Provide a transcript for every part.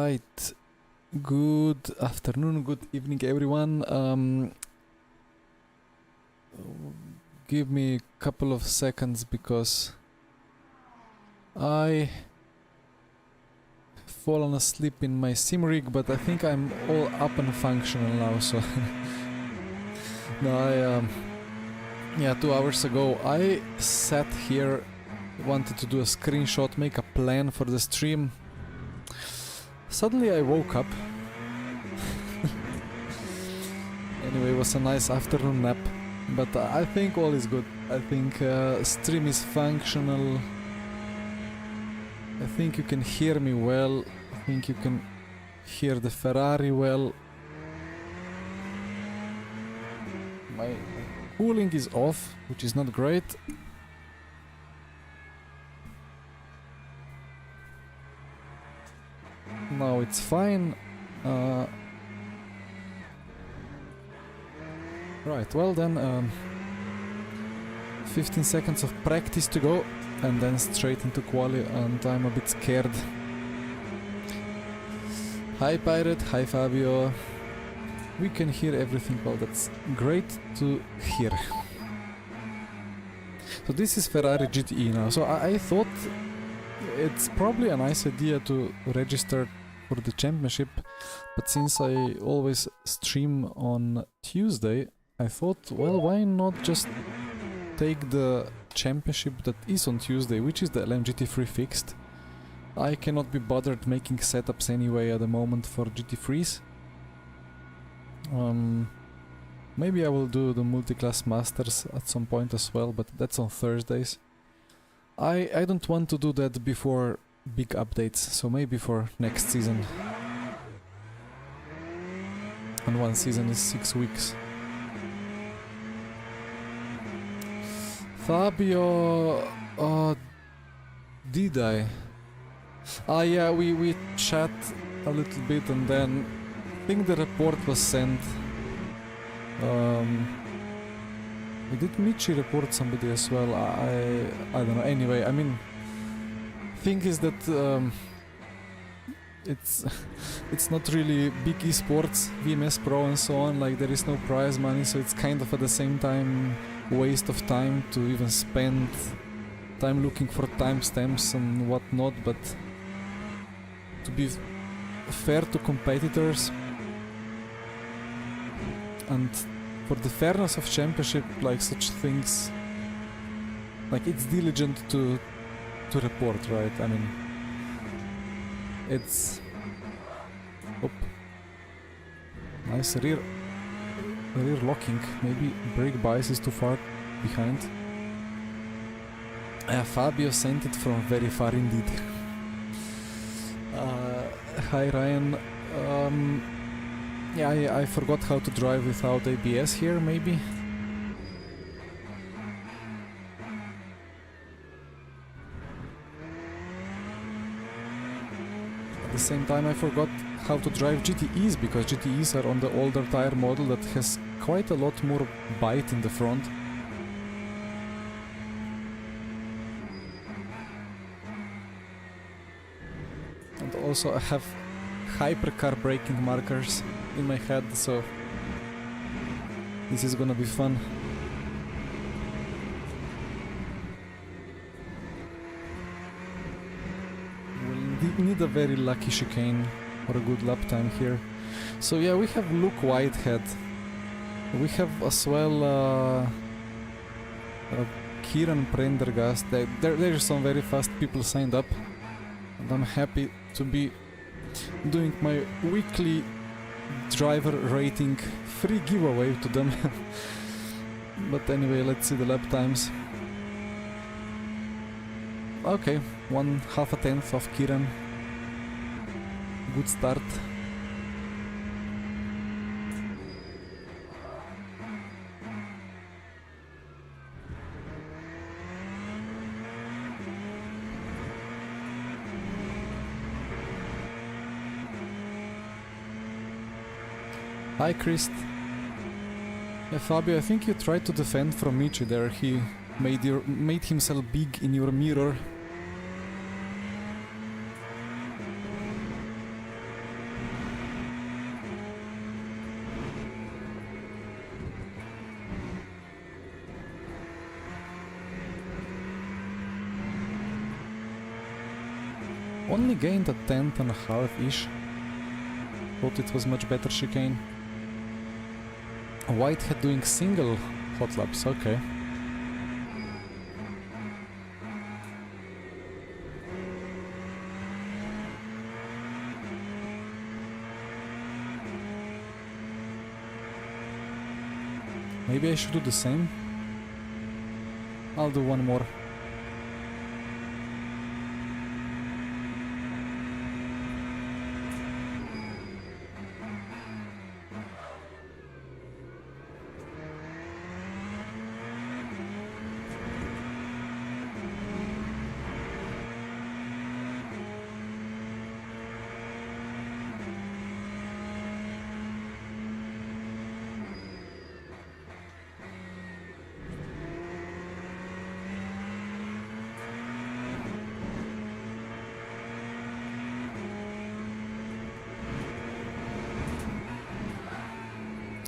Right. Good afternoon, good evening, everyone. Give me a couple of seconds because I fallen asleep in my sim rig, but I think I'm all up and functional now. So no, yeah, 2 hours ago I sat here, wanted to do a screenshot, make a plan for the stream. Suddenly I woke up. Anyway, it was a nice afternoon nap, but I think all is good. I think stream is functional. I think you can hear me well. I think you can hear the Ferrari well. My cooling is off, which is not great. Now it's fine. Right, well then, 15 seconds of practice to go, and then straight into Quali, and I'm a bit scared. Hi Pirate, hi Fabio. We can hear everything well, that's great to hear. So this is Ferrari GTE now, so I thought it's probably a nice idea to register for the championship, but since I always stream on Tuesday, I thought, well, why not just take the championship that is on Tuesday, which is the LMGT3 fixed. I cannot be bothered making setups anyway at the moment for GT3s. Maybe I will do the multi-class masters at some point as well, but that's on Thursdays. I don't want to do that before big updates, so maybe for next season. And one season is 6 weeks. Fabio, did I? Yeah, we chat a little bit, and then I think the report was sent. Did Michi report somebody as well? I don't know. Anyway, I mean, thing is that it's not really big esports, VMS Pro and so on. Like, there is no prize money, so it's kind of at the same time waste of time to even spend time looking for timestamps and whatnot. But to be fair to competitors and for the fairness of championship, like such things, like it's diligent to report, right? I mean, it's nice rear locking. Maybe brake bias is too far behind. Fabio sent it from very far indeed. Hi Ryan. Yeah, I forgot how to drive without ABS here, maybe. At the same time, I forgot how to drive GTEs, because GTEs are on the older tire model that has quite a lot more bite in the front. And also I have hypercar braking markers in my head, so this is gonna be fun. We'll need a very lucky chicane or a good lap time here. So yeah, we have Luke Whitehead. We have as well Kieran Prendergast. There are some very fast people signed up, and I'm happy to be doing my weekly driver rating free giveaway to them. But anyway, let's see the lap times. Okay, 1/2 of Kieran. Good start. Hi Chris. Yeah, Fabio, I think you tried to defend from Michi there. He made himself big in your mirror. Only gained a tenth and a half-ish. Thought it was much better chicane. Whitehead doing single hot laps, okay. Maybe I should do the same. I'll do one more.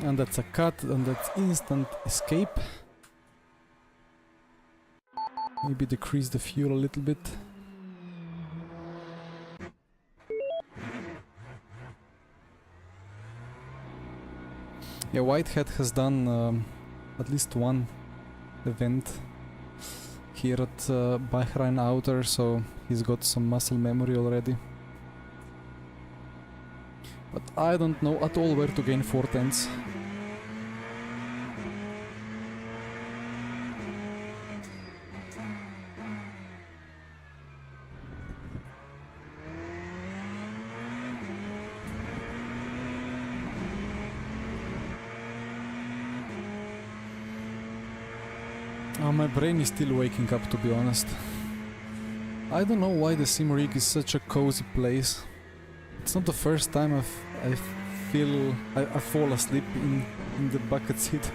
And that's a cut, and that's instant escape. Maybe decrease the fuel a little bit. Yeah, Whitehead has done at least one event here at Bahrain Outer, so he's got some muscle memory already. But I don't know at all where to gain 4 tenths. My brain is still waking up, to be honest. I don't know why the sim rig is such a cozy place. It's not the first time I fall asleep in the bucket seat.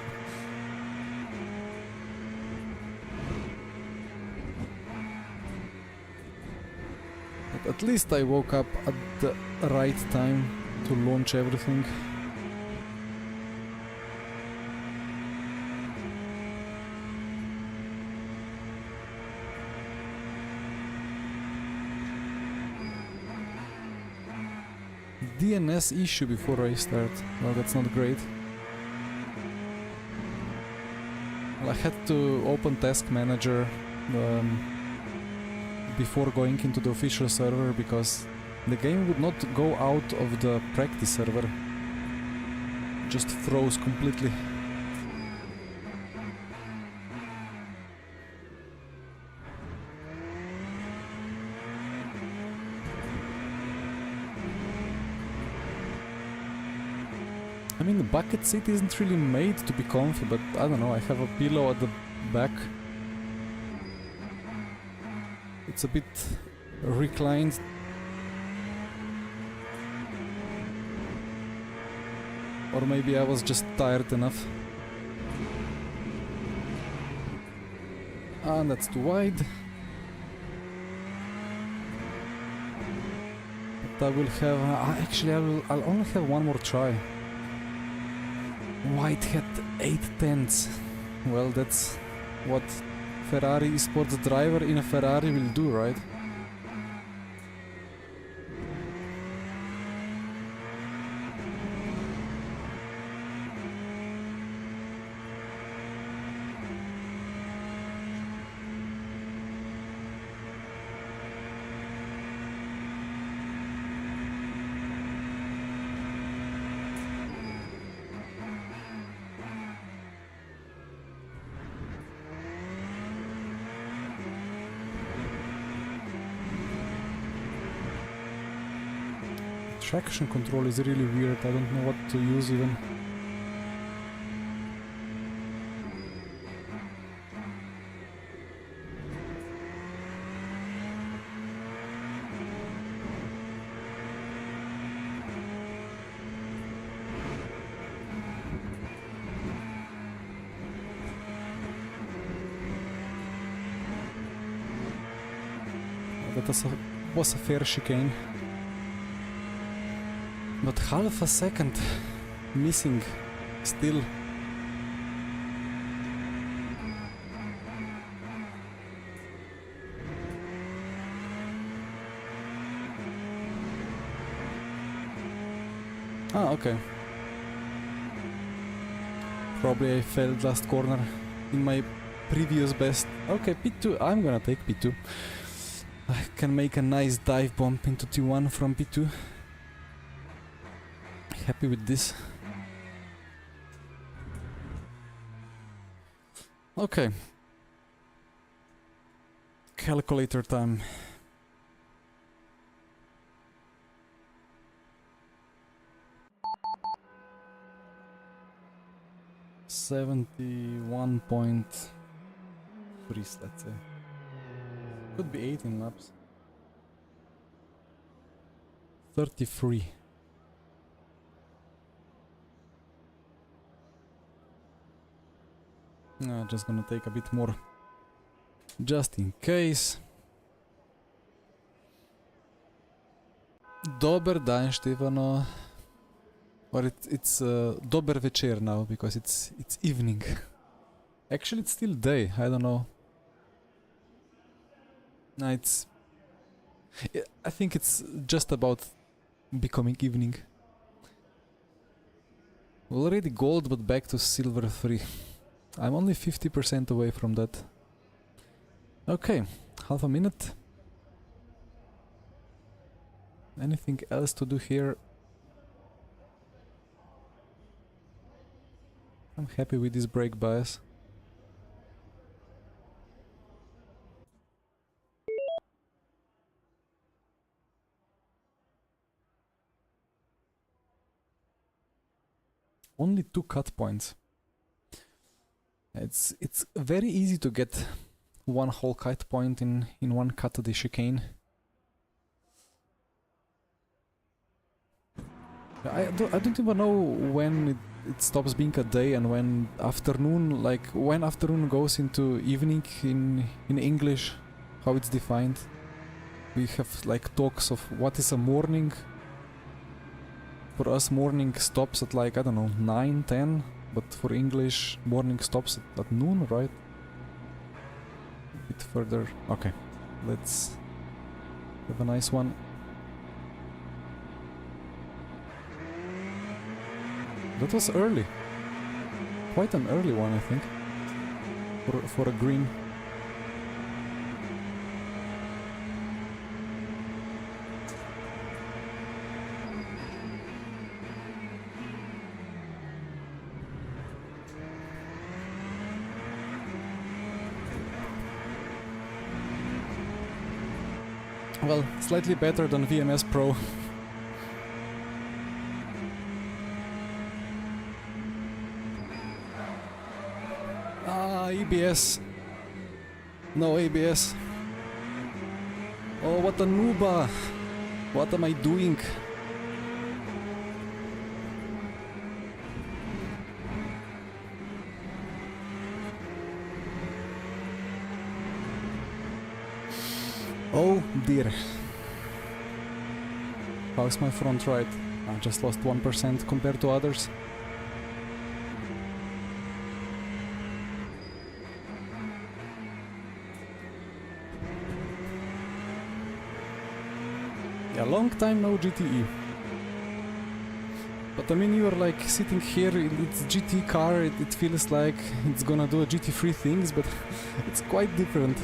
But at least I woke up at the right time to launch everything. DNS issue before I start. Well, that's not great. Well, I had to open Task Manager before going into the official server because the game would not go out of the practice server. It just froze completely. I mean, the bucket seat isn't really made to be comfy, but I don't know, I have a pillow at the back. It's a bit reclined. Or maybe I was just tired enough. And that's too wide. But I will have... actually, I'll only have one more try. Whitehead 8 tenths. Well, that's what Ferrari sports driver in a Ferrari will do, right? Traction control is really weird, I don't know what to use even. That was a fair chicane. But half a second missing still. Ah, okay. Probably I failed last corner in my previous best. Okay, P2. I'm gonna take P2. I can make a nice dive bump into T1 from P2. Happy with this. Okay. Calculator time. $71.3, let's say. Could be 18 laps. 33. No, just gonna take a bit more. Just in case. Dober dan, Stefano. Or it's dober večer now because it's evening. Actually, it's still day. I don't know. No, it's. I think it's just about becoming evening. Already gold, but back to silver 3. I'm only 50% away from that. Okay, half a minute. Anything else to do here? I'm happy with this brake bias. Only 2 cut points. It's very easy to get one whole cut point in one cut of the chicane. I don't even know when it stops being a day and when afternoon, like when afternoon goes into evening in English, how it's defined. We have like talks of what is a morning. For us, morning stops at like, I don't know, 9, 10, but for English, morning stops at noon, right? A bit further. Okay, let's have a nice one. That was early. Quite an early one, I think. For a green. Well, slightly better than VMS Pro. ABS. No ABS. Oh, what a nooba! What am I doing? Oh dear. How's my front right? I just lost 1% compared to others. Yeah, long time no GTE. But I mean, you're like sitting here, it's GT car, it feels like it's gonna do a GT3 things, but it's quite different.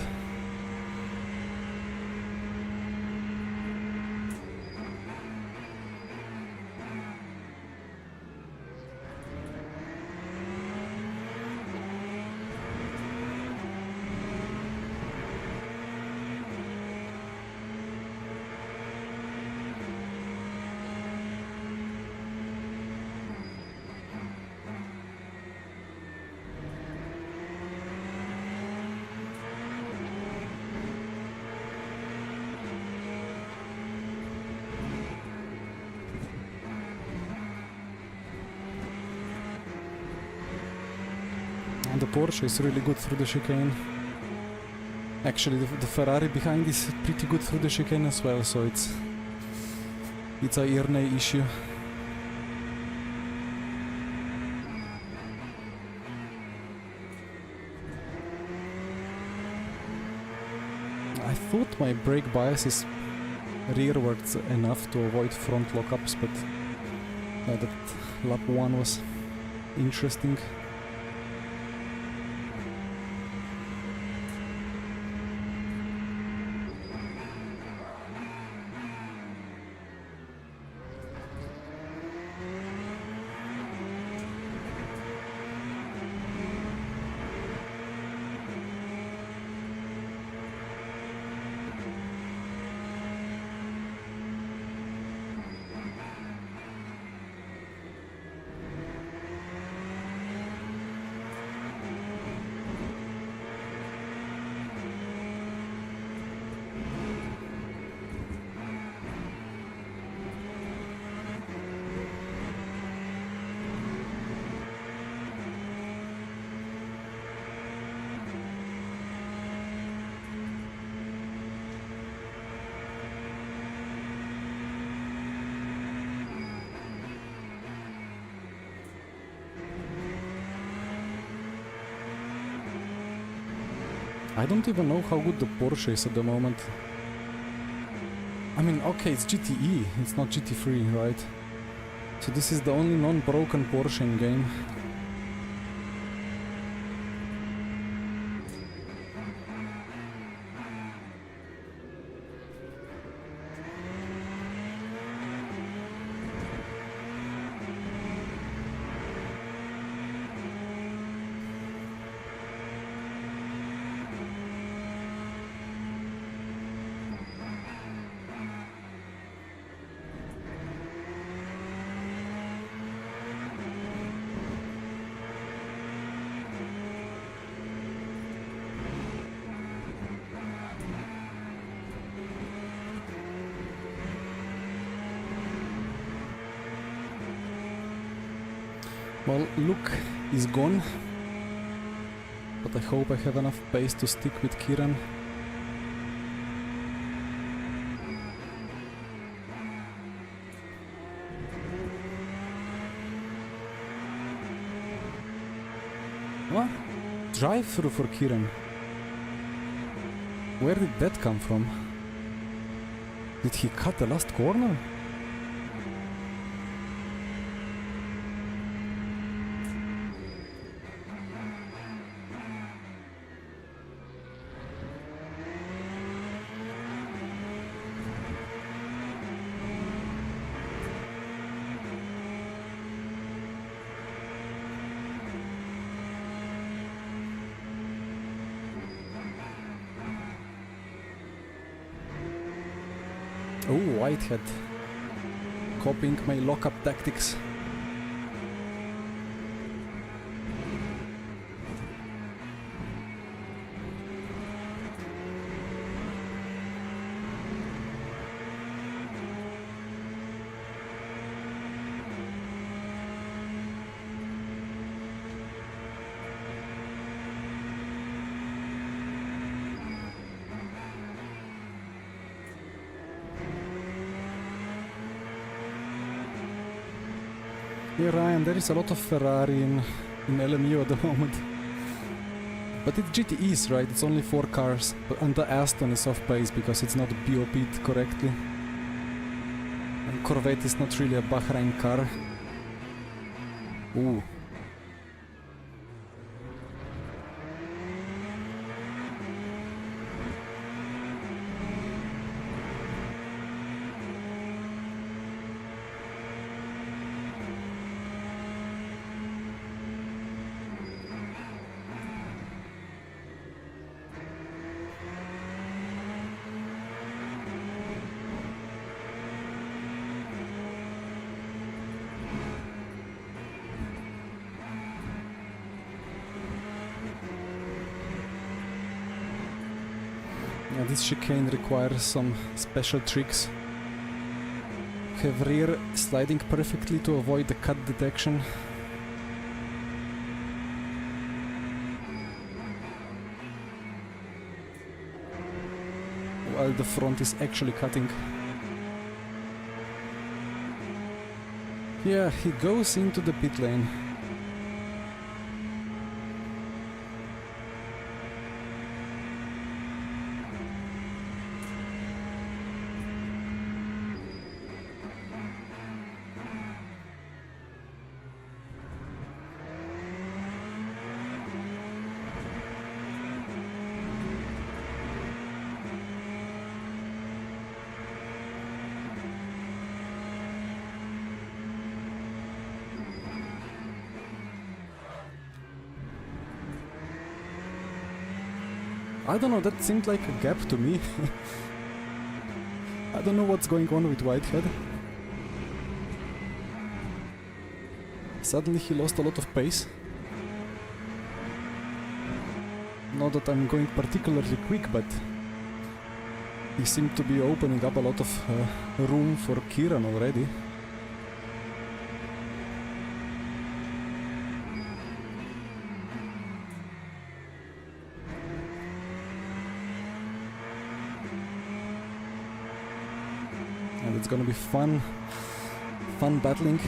And the Porsche is really good through the chicane. Actually, the Ferrari behind is pretty good through the chicane as well, so it's a ear-nay issue. I thought my brake bias is rearwards enough to avoid front lockups, but Yeah, that lap 1 was interesting. I don't even know how good the Porsche is at the moment. I mean, okay, it's GTE, it's not GT3, right? So this is the only non-broken Porsche in game. Well, Luke is gone, but I hope I have enough pace to stick with Kieran. What? Drive-through for Kieran. Where did that come from? Did he cut the last corner? Oh, Whitehead. Copying my lockup tactics. Yeah, Ryan, there is a lot of Ferrari in LMU at the moment. But it's GTEs, right? It's only 4 cars. And the Aston is off pace because it's not BOP'd correctly. And Corvette is not really a Bahrain car. Ooh. Yeah, this chicane requires some special tricks. Have rear sliding perfectly to avoid the cut detection. While the front is actually cutting. Yeah, he goes into the pit lane. I don't know, that seemed like a gap to me. I don't know what's going on with Whitehead. Suddenly he lost a lot of pace. Not that I'm going particularly quick, but he seemed to be opening up a lot of room for Kieran already. And it's gonna be fun battling.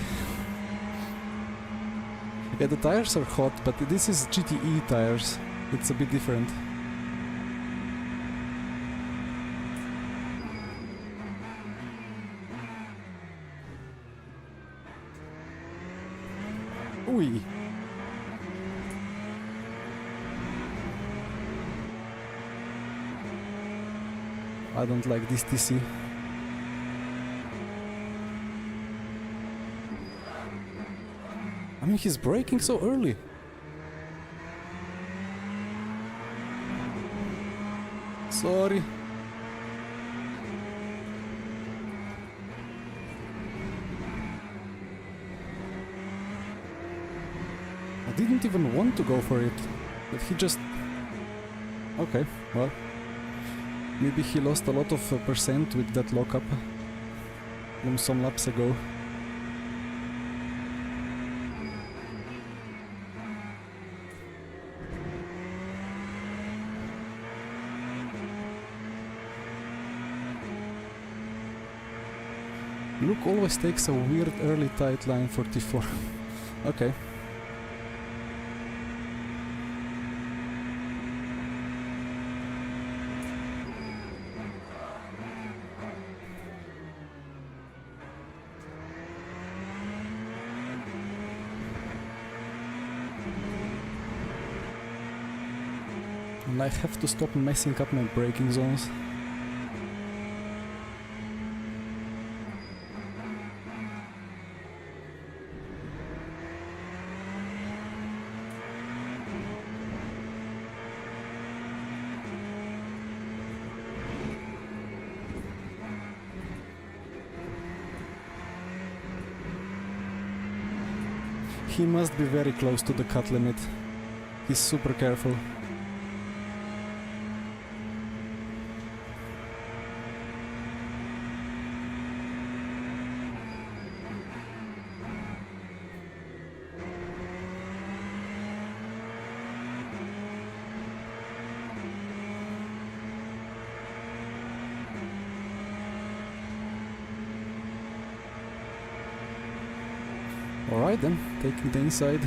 Yeah, the tires are hot, but this is GTE tires. It's a bit different. Ui. I don't like this TC. I mean, he's braking so early. Sorry. I didn't even want to go for it, but he just... Okay, well... Maybe he lost a lot of percent with that lockup from some laps ago. Luke always takes a weird early tight line for T4. Okay. And I have to stop messing up my braking zones. He must be very close to the cut limit. He's super careful. Alright then, taking the inside.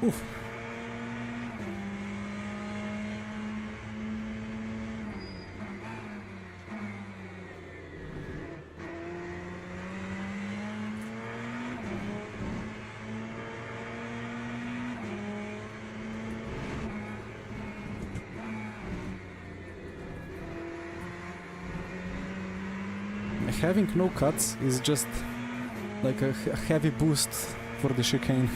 Oof. Having no cuts is just like a heavy boost for the chicane,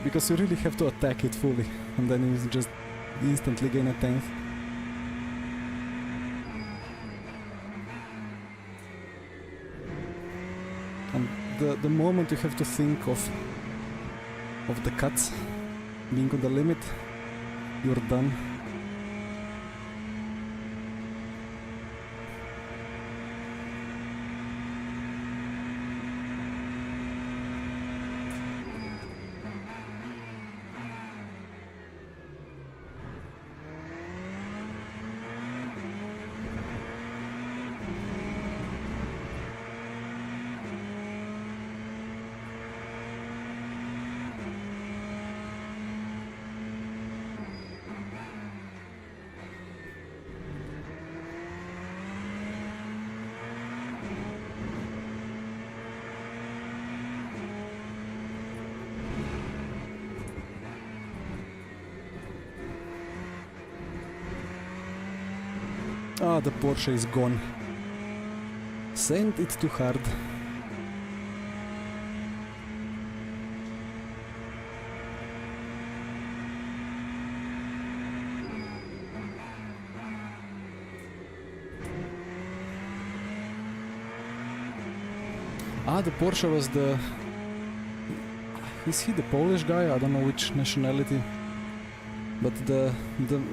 because you really have to attack it fully and then you just instantly gain a 10th. And the moment you have to think of the cuts being on the limit, you're done. Ah, the Porsche is gone. Send it to hard. Ah, the Porsche was the... Is he the Polish guy? I don't know which nationality. But the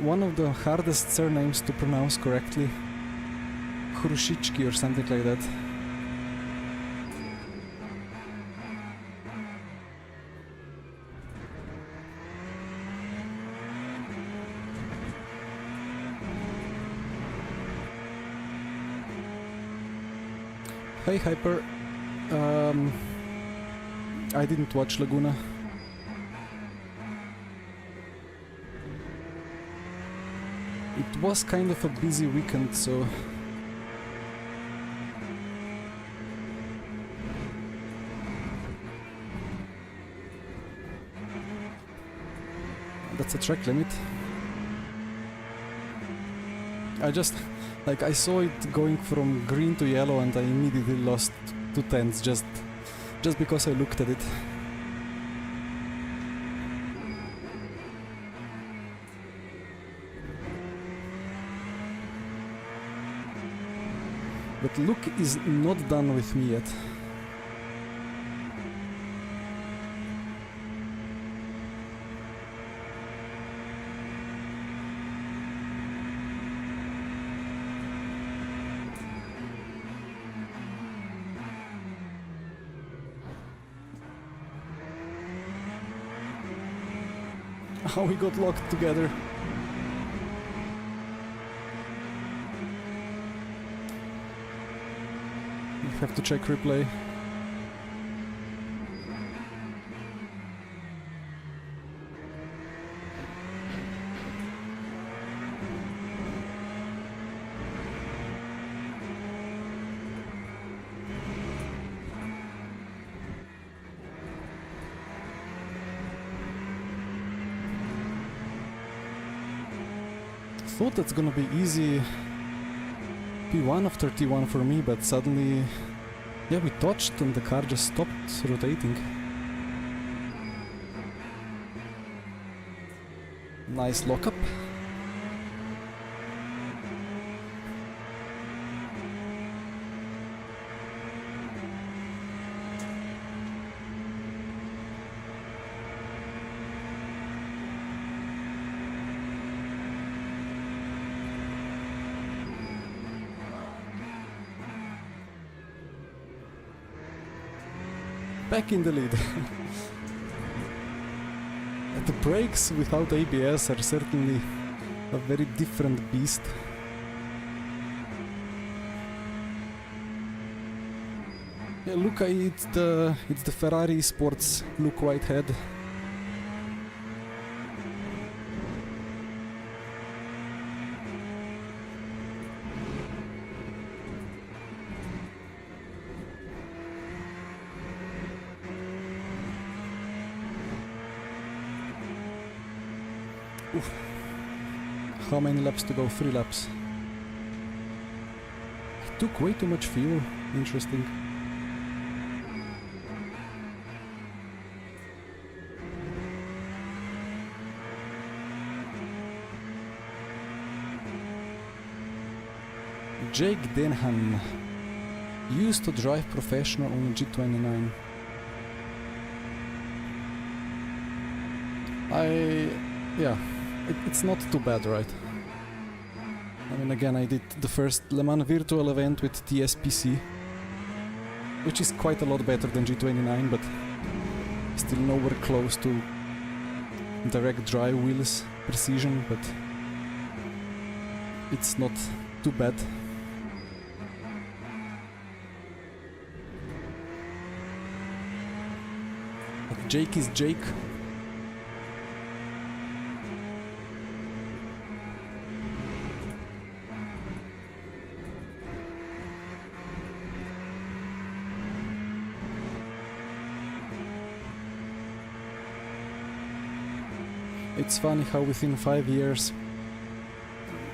one of the hardest surnames to pronounce correctly. Hrushicki or something like that. Hey Hyper. I didn't watch Laguna. It was kind of a busy weekend, so... That's a track limit. I just... like, I saw it going from green to yellow and I immediately lost 2 tenths just because I looked at it. But Luke is not done with me yet. How we got locked together. We have to check replay. Thought that's gonna be easy P1 after T1 for me, but suddenly, yeah, we touched and the car just stopped rotating. Nice lockup. Back in the lead. The brakes without ABS are certainly a very different beast. Yeah, look, it's the Ferrari Sports Luke Whitehead. Oof. How many laps to go? 3 laps. I took way too much fuel. Interesting. Jake Denhan used to drive professional on G29. Yeah, it's not too bad, right? I mean, again, I did the first Le Mans virtual event with TSPC, which is quite a lot better than G29, but still nowhere close to direct drive wheels precision, but it's not too bad. But Jake is Jake. It's funny how within 5 years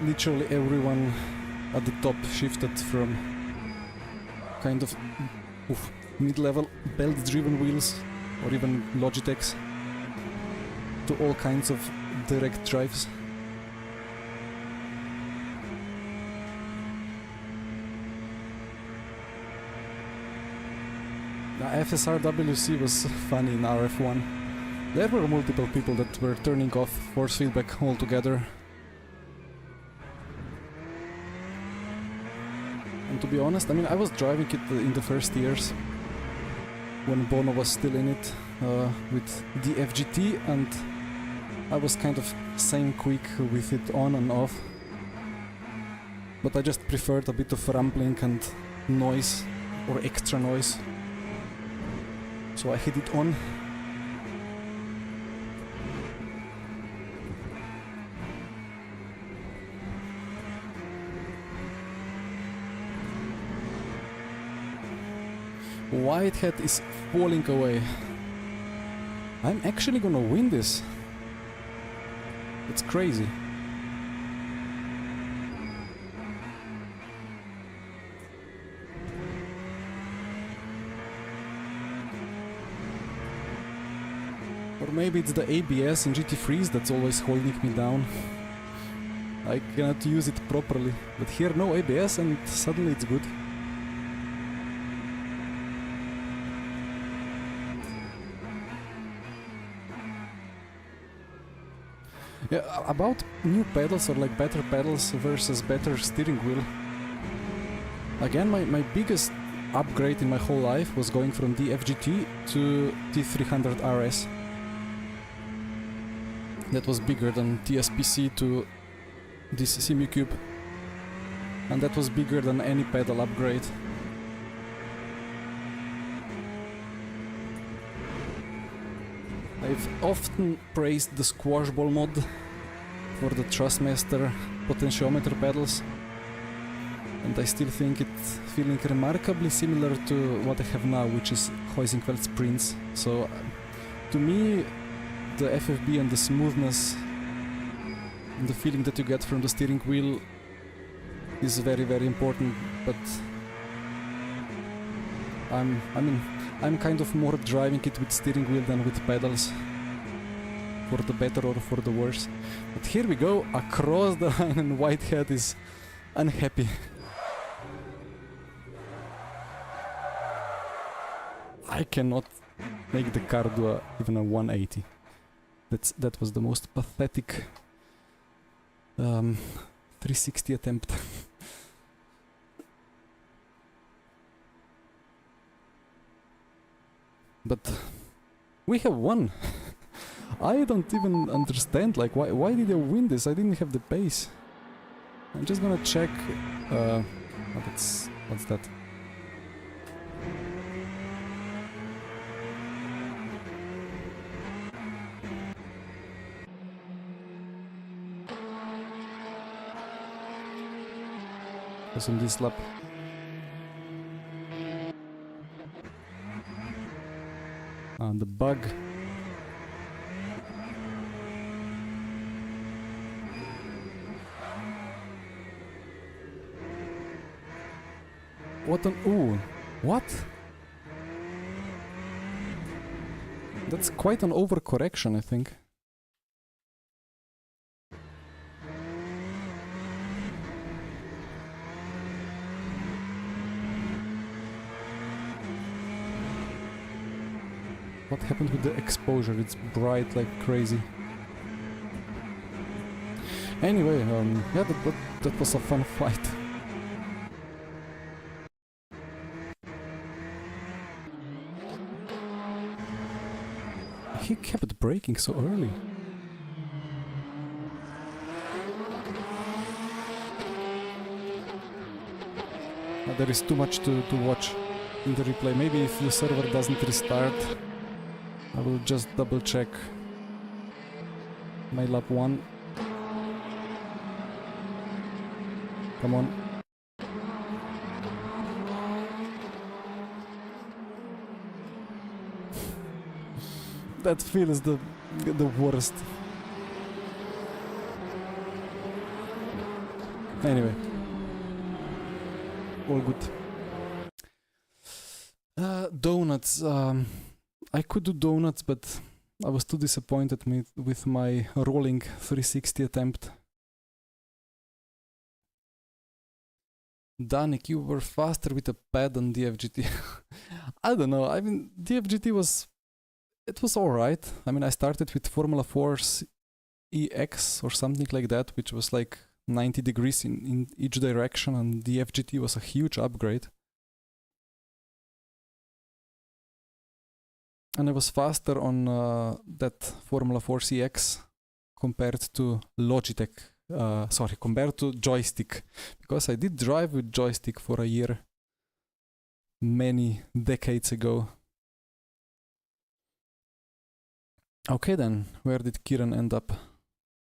literally everyone at the top shifted from kind of mid-level belt-driven wheels or even Logitechs to all kinds of direct drives. FSRWC was funny in RF1. There were multiple people that were turning off force feedback altogether. And to be honest, I mean, I was driving it in the first years when Bono was still in it with the FGT, and I was kind of same quick with it on and off. But I just preferred a bit of rumbling and noise or extra noise. So I hit it on. Whitehead is falling away. I'm actually gonna win this. It's crazy. Or maybe it's the ABS in GT3s that's always holding me down. I cannot use it properly. But here no ABS and suddenly it's good. Yeah, about new pedals or like better pedals versus better steering wheel. Again, my biggest upgrade in my whole life was going from the FGT to T300 RS. That was bigger than TSPC to this Simucube. And that was bigger than any pedal upgrade. I've often praised the squash ball mod for the Trustmaster potentiometer pedals, and I still think it's feeling remarkably similar to what I have now, which is Huizenfeld Sprints. So to me, the FFB and the smoothness and the feeling that you get from the steering wheel is very, very important, but I'm kind of more driving it with steering wheel than with pedals, for the better or for the worse. But here we go, across the line, and Whitehead is unhappy. I cannot make the car do even a 180. That was the most pathetic 360 attempt. But we have won. I don't even understand, like, why did I win this? I didn't have the pace. I'm just gonna check. What's that? Was in this lap. And the bug. What an... Ooh, what? That's quite an overcorrection, I think. What happened with the exposure? It's bright like crazy. Anyway, yeah, that was a fun fight. He kept braking so early. There is too much to watch in the replay. Maybe if the server doesn't restart, I will just double check my lap 1. Come on. That feels the worst. all good. Donuts. I could do donuts, but I was too disappointed with my rolling 360 attempt. Danik, you were faster with a pad than DFGT. I don't know. I mean, DFGT was alright. I mean, I started with Formula 4's EX or something like that, which was like 90 degrees in each direction, and DFGT was a huge upgrade. And I was faster on that Formula 4 CX compared to Logitech. Compared to joystick, because I did drive with joystick for a year many decades ago. Okay then, where did Kieran end up?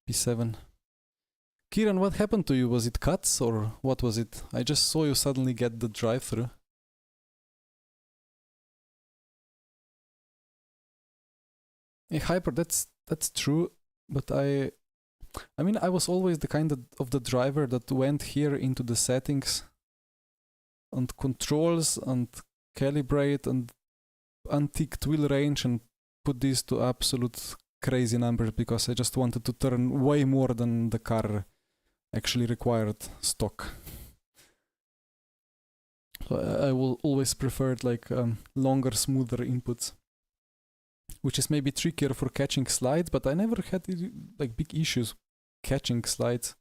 P7. Kieran, what happened to you? Was it cuts or what was it? I just saw you suddenly get the drive-through. Hey, Hyper, that's true, but I mean, I was always the kind of the driver that went here into the settings and controls and calibrate and unticked wheel range and put these to absolute crazy numbers because I just wanted to turn way more than the car actually required stock. So I will always preferred like longer, smoother inputs, which is maybe trickier for catching slides, but I never had like big issues catching slides.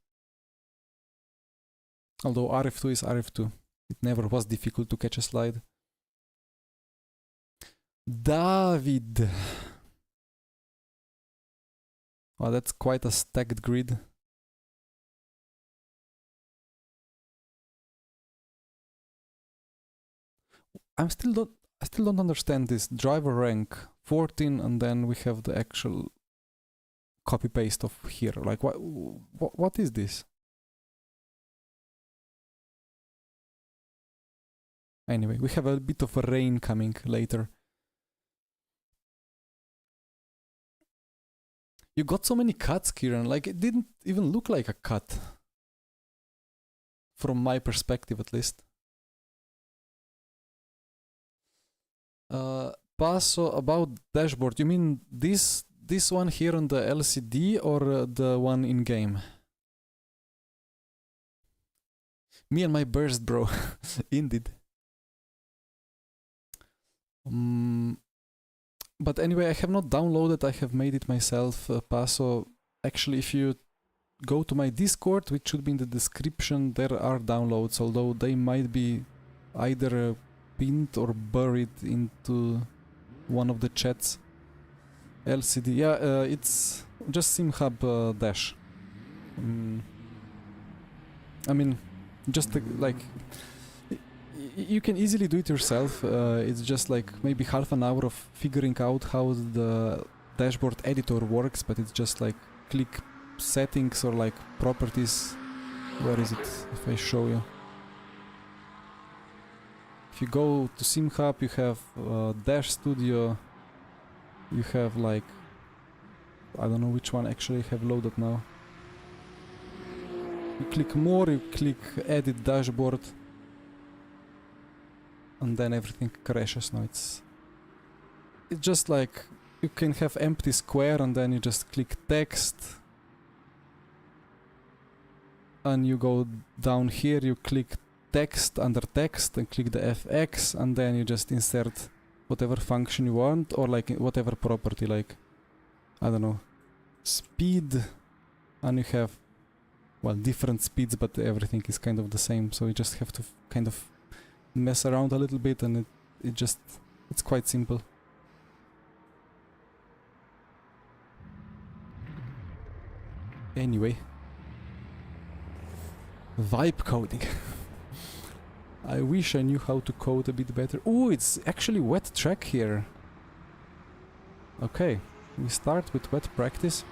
Although RF2 is RF2. It never was difficult to catch a slide. David. Oh, that's quite a stacked grid. I still don't understand this driver rank 14, and then we have the actual copy paste of here. Like what is this? Anyway, we have a bit of a rain coming later. You got so many cuts, Kieran. Like it didn't even look like a cut. From my perspective, at least. Paso, about dashboard. You mean this one here on the LCD or the one in game? Me and my burst, bro. Indeed. But anyway, I have not downloaded. I have made it myself. Paso. Actually, if you go to my Discord, which should be in the description, there are downloads, although they might be either pinned or buried into one of the chats. LCD, yeah, it's just SimHub Dash. I mean, just like you can easily do it yourself. It's just like maybe half an hour of figuring out how the dashboard editor works, but it's just like click settings or like properties. Where is it? If I show you. If you go to SimHub, you have Dash Studio. You have like, I don't know which one actually I have loaded now. You click more, you click edit dashboard, and then everything crashes. Now it's just like you can have empty square and then you just click text and you go down here, you click text under text and click the FX, and then you just insert whatever function you want, or like whatever property, like I don't know, speed, and you have, well, different speeds, but everything is kind of the same, so you just have to kind of mess around a little bit, and it's quite simple. Anyway, vibe coding. I wish I knew how to code a bit better. Oh, it's actually wet track here. Okay, we start with wet practice.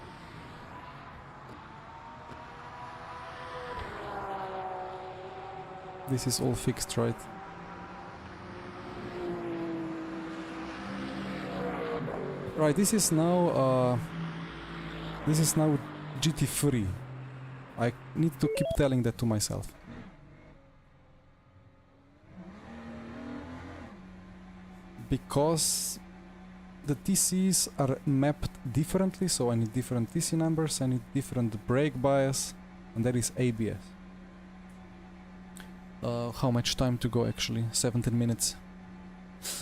This is all fixed, right? Right, this is now GT3. I need to keep telling that to myself. because the TCs are mapped differently, so I need different TC numbers, I need different brake bias, and that is ABS. How much time to go actually? 17 minutes.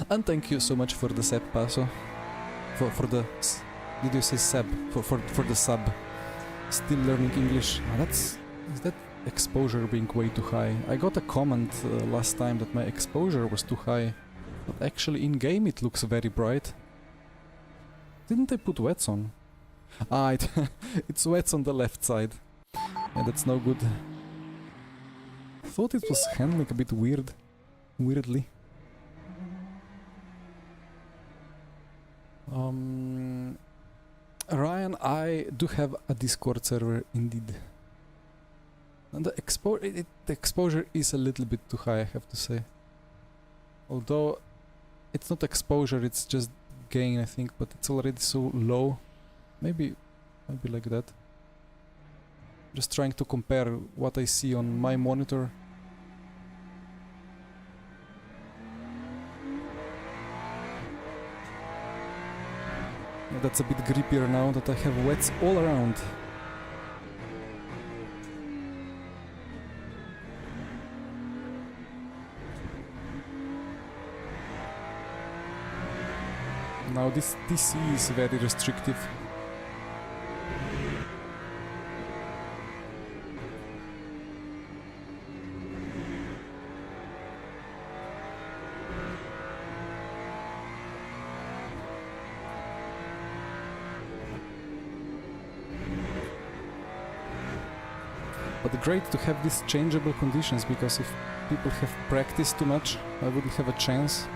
And thank you so much for the sub, Paso. For the... Did you say sub? For the sub. Still learning English. Is that exposure being way too high? I got a comment last time that my exposure was too high. But actually in game it looks very bright. Didn't I put wets on? Ah, it's wets on the left side. And that's no good. Thought it was handling a bit weirdly. Ryan, I do have a Discord server indeed. And the exposure is a little bit too high, I have to say. Although it's not exposure, it's just gain, I think, but it's already so low. Maybe like that. Just trying to compare what I see on my monitor. Yeah, that's a bit grippier now that I have wets all around. Now this TC is very restrictive. But great to have these changeable conditions, because if people have practiced too much, I wouldn't have a chance.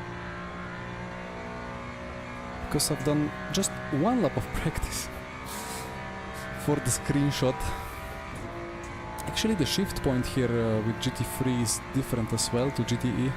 Because I've done just one lap of practice for the screenshot. Actually the shift point here with GT3 is different as well to GTE.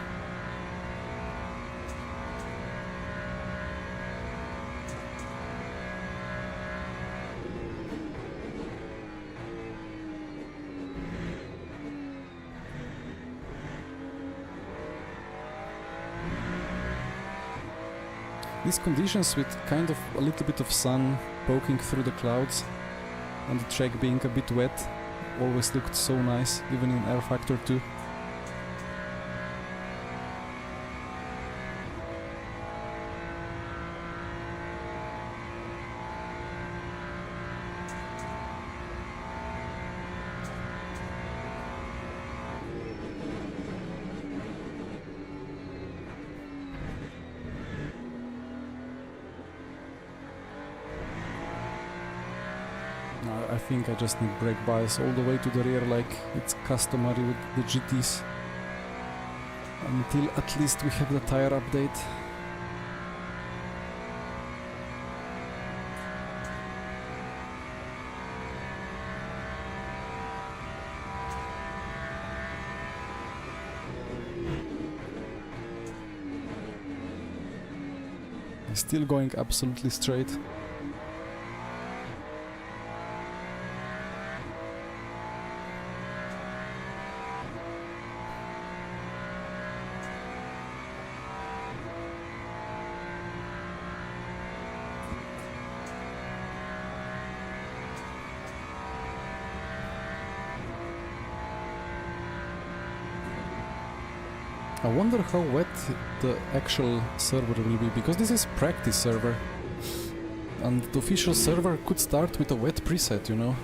These conditions with kind of a little bit of sun poking through the clouds and the track being a bit wet always looked so nice, even in R Factor 2. I think I just need brake bias all the way to the rear like it's customary with the GTs. Until at least we have the tire update. Still going absolutely straight. I wonder how wet the actual server will be, because this is practice server and the official server could start with a wet preset, you know.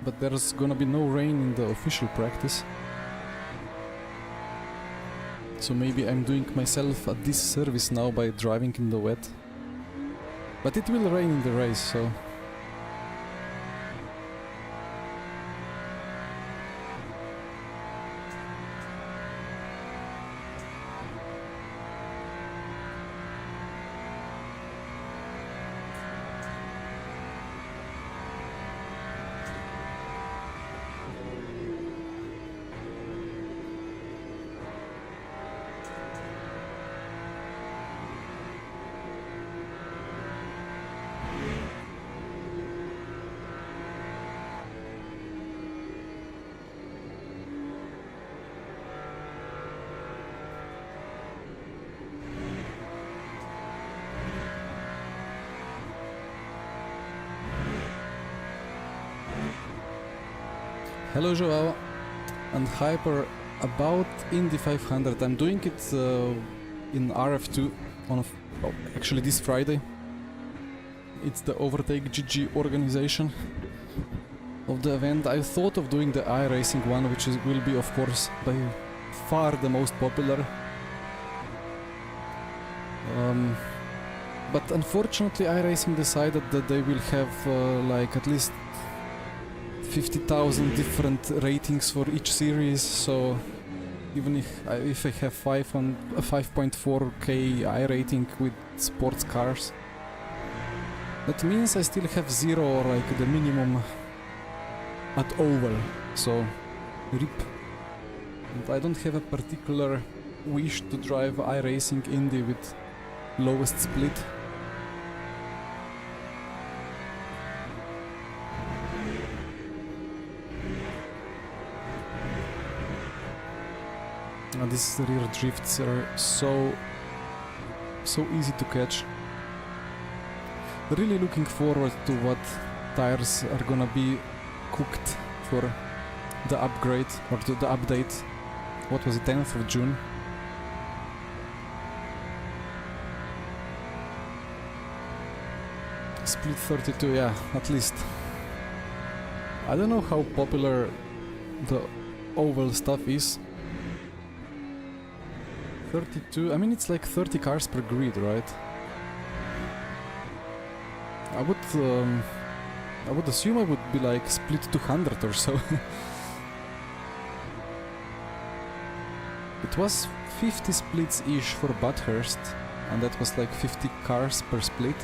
But there's gonna be no rain in the official practice. So maybe I'm doing myself a disservice now by driving in the wet. But it will rain in the race, so... Hello Joao and Hyper about Indy 500. I'm doing it in RF2 on actually this Friday. It's the Overtake GG organization of the event. I thought of doing the iRacing one, which will be of course by far the most popular. But unfortunately iRacing decided that they will have like at least 50,000 different ratings for each series, so even if I have 5.4k iRating with sports cars, that means I still have 0 or like the minimum at oval, so RIP. And I don't have a particular wish to drive iRacing Indy with lowest split. These rear drifts are so easy to catch. Really looking forward to what tires are gonna be cooked for the upgrade or to the update. What was it, 10th of June? Split 32, yeah, at least. I don't know how popular the oval stuff is. 32, I mean it's like 30 cars per grid, right? I would assume I would be like split 200 or so. It was 50 splits-ish for Bathurst, and that was like 50 cars per split.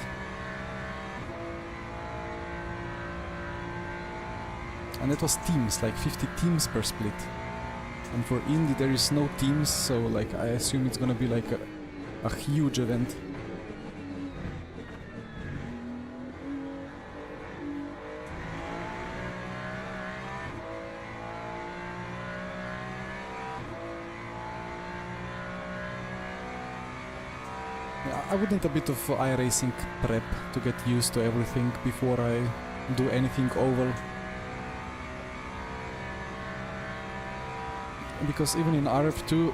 And it was teams, like 50 teams per split. And for Indy there is no teams, so like I assume it's gonna be like a huge event. I would need a bit of iRacing prep to get used to everything before I do anything oval. Because even in RF2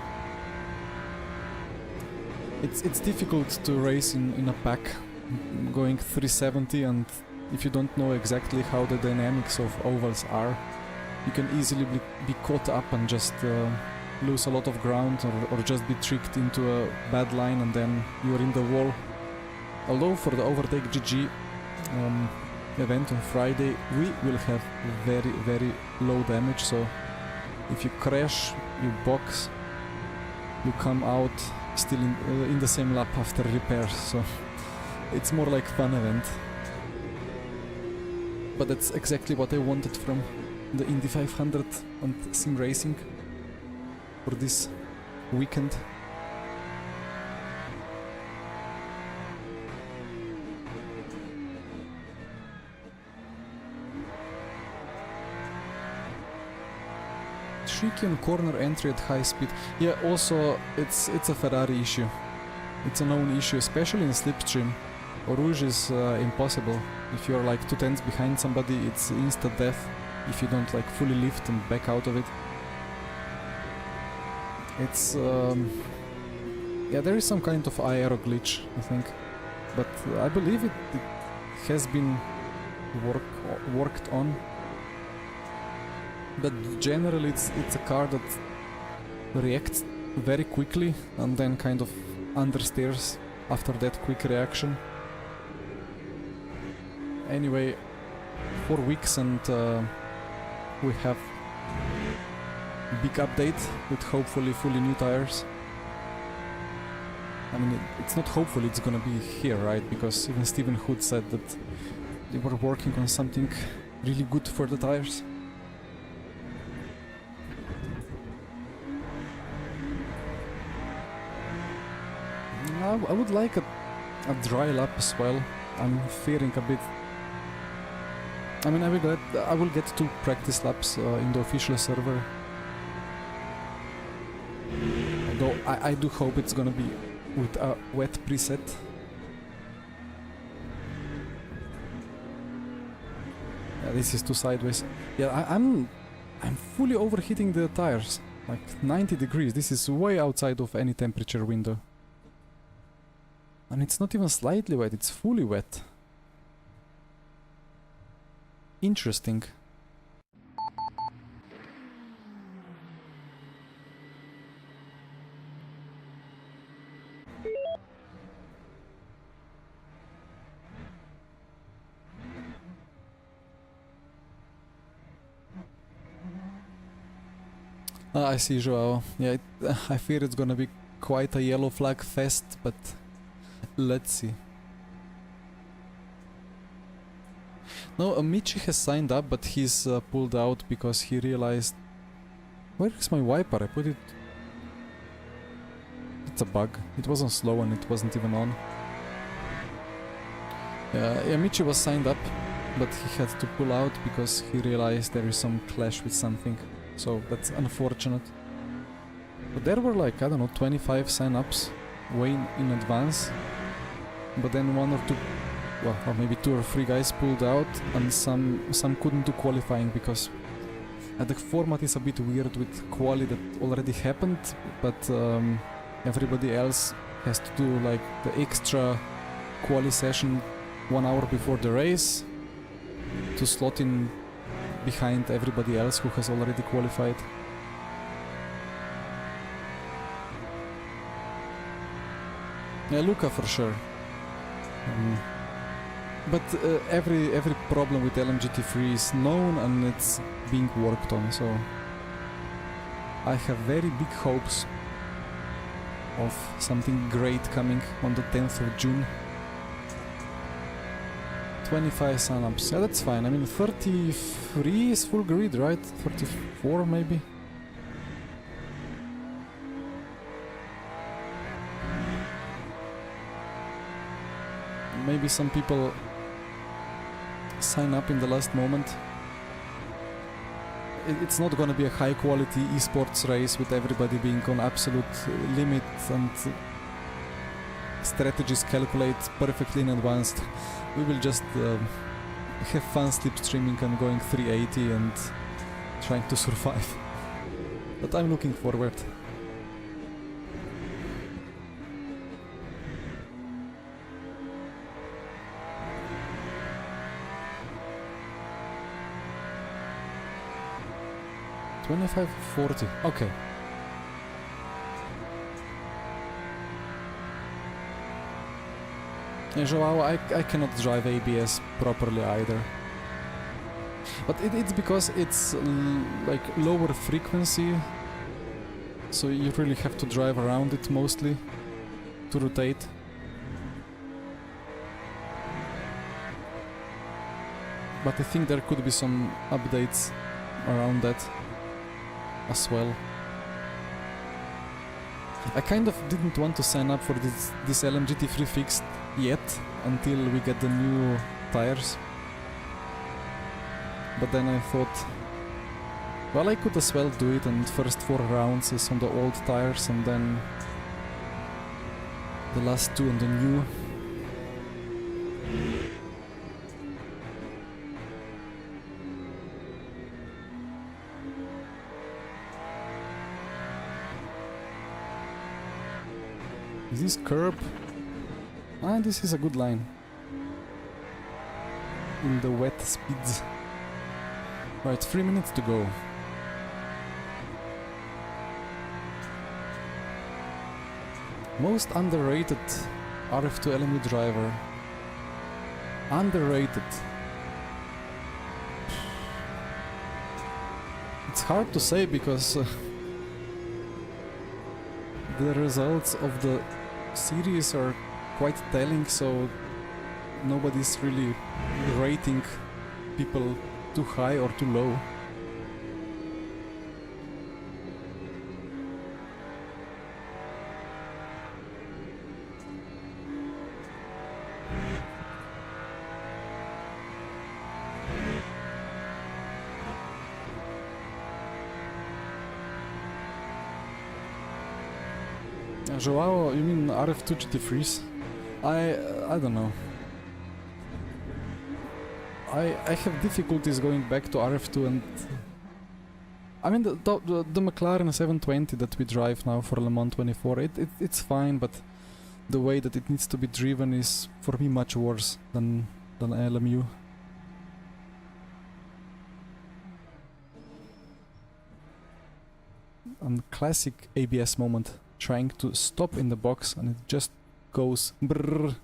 it's difficult to race in a pack going 370, and if you don't know exactly how the dynamics of ovals are, you can easily be caught up and just lose a lot of ground or just be tricked into a bad line and then you're in the wall. Although for the Overtake GG event on Friday we will have very low damage, so if you crash, you box, you come out still in the same lap after repairs, so it's more like fun event. But that's exactly what I wanted from the Indy 500 and sim racing for this weekend. Tricky on corner entry at high speed. Yeah, also it's a Ferrari issue. It's a known issue, especially in slipstream. Rouge is impossible. If you're like 2/10 behind somebody, it's instant death if you don't like fully lift and back out of it. It's yeah, there is some kind of aero glitch, I think, but I believe it has been worked on. But generally it's a car that reacts very quickly and then kind of understeers after that quick reaction. Anyway, 4 weeks and we have big update with hopefully fully new tires. I mean, it's not hopefully it's gonna be here, right? Because even Stephen Hood said that they were working on something really good for the tires. I would like a dry lap as well. I'm fearing a bit. I mean, I will get 2 practice laps in the official server. Although I do hope it's gonna be with a wet preset. This is too sideways. Yeah, I'm fully overheating the tires. Like 90 degrees. This is way outside of any temperature window. And it's not even slightly wet, it's fully wet. Interesting. I see, Joao. Yeah, I fear it's gonna be quite a yellow flag fest, but let's see. No, Michi has signed up, but he's pulled out because he realized... Where is my wiper? I put it... It's a bug. It wasn't slow and it wasn't even on. Yeah, Michi was signed up, but he had to pull out because he realized there is some clash with something. So that's unfortunate. But there were like, I don't know, 25 sign-ups way in advance. But then one or two, well, or maybe 2 or 3 guys pulled out, and some couldn't do qualifying because the format is a bit weird with Quali that already happened, but everybody else has to do like the extra Quali session 1 hour before the race to slot in behind everybody else who has already qualified. Yeah, Luca for sure. But every problem with LMGT3 is known and it's being worked on, so I have very big hopes of something great coming on the 10th of June. 25 sign-ups, yeah, that's fine. I mean, 33 is full grid, right? 34 maybe? Maybe some people sign up in the last moment. It's not gonna be a high quality esports race with everybody being on absolute limit and strategies calculate perfectly in advance. We will just have fun slipstreaming and going 380 and trying to survive. But I'm looking forward. $25.40. Okay. Yeah, Joao, I cannot drive ABS properly either. But it's because it's like lower frequency, so you really have to drive around it mostly to rotate. But I think there could be some updates around that as well. I kind of didn't want to sign up for this LMGT3 fix yet until we get the new tires. But then I thought, well, I could as well do it, and first 4 rounds is on the old tires and then the last 2 on the new. Is this curb? Ah, this is a good line. In the wet speeds. Right, 3 minutes to go. Most underrated RF2 LMU driver. Underrated. It's hard to say because the results of the series are quite telling, so nobody's really rating people too high or too low. Joao, you mean RF2 GT3s? I don't know. I have difficulties going back to RF2, and I mean, the McLaren 720 that we drive now for Le Mans 24, it's fine, but the way that it needs to be driven is, for me, much worse than LMU. And classic ABS moment, trying to stop in the box and it just goes brrr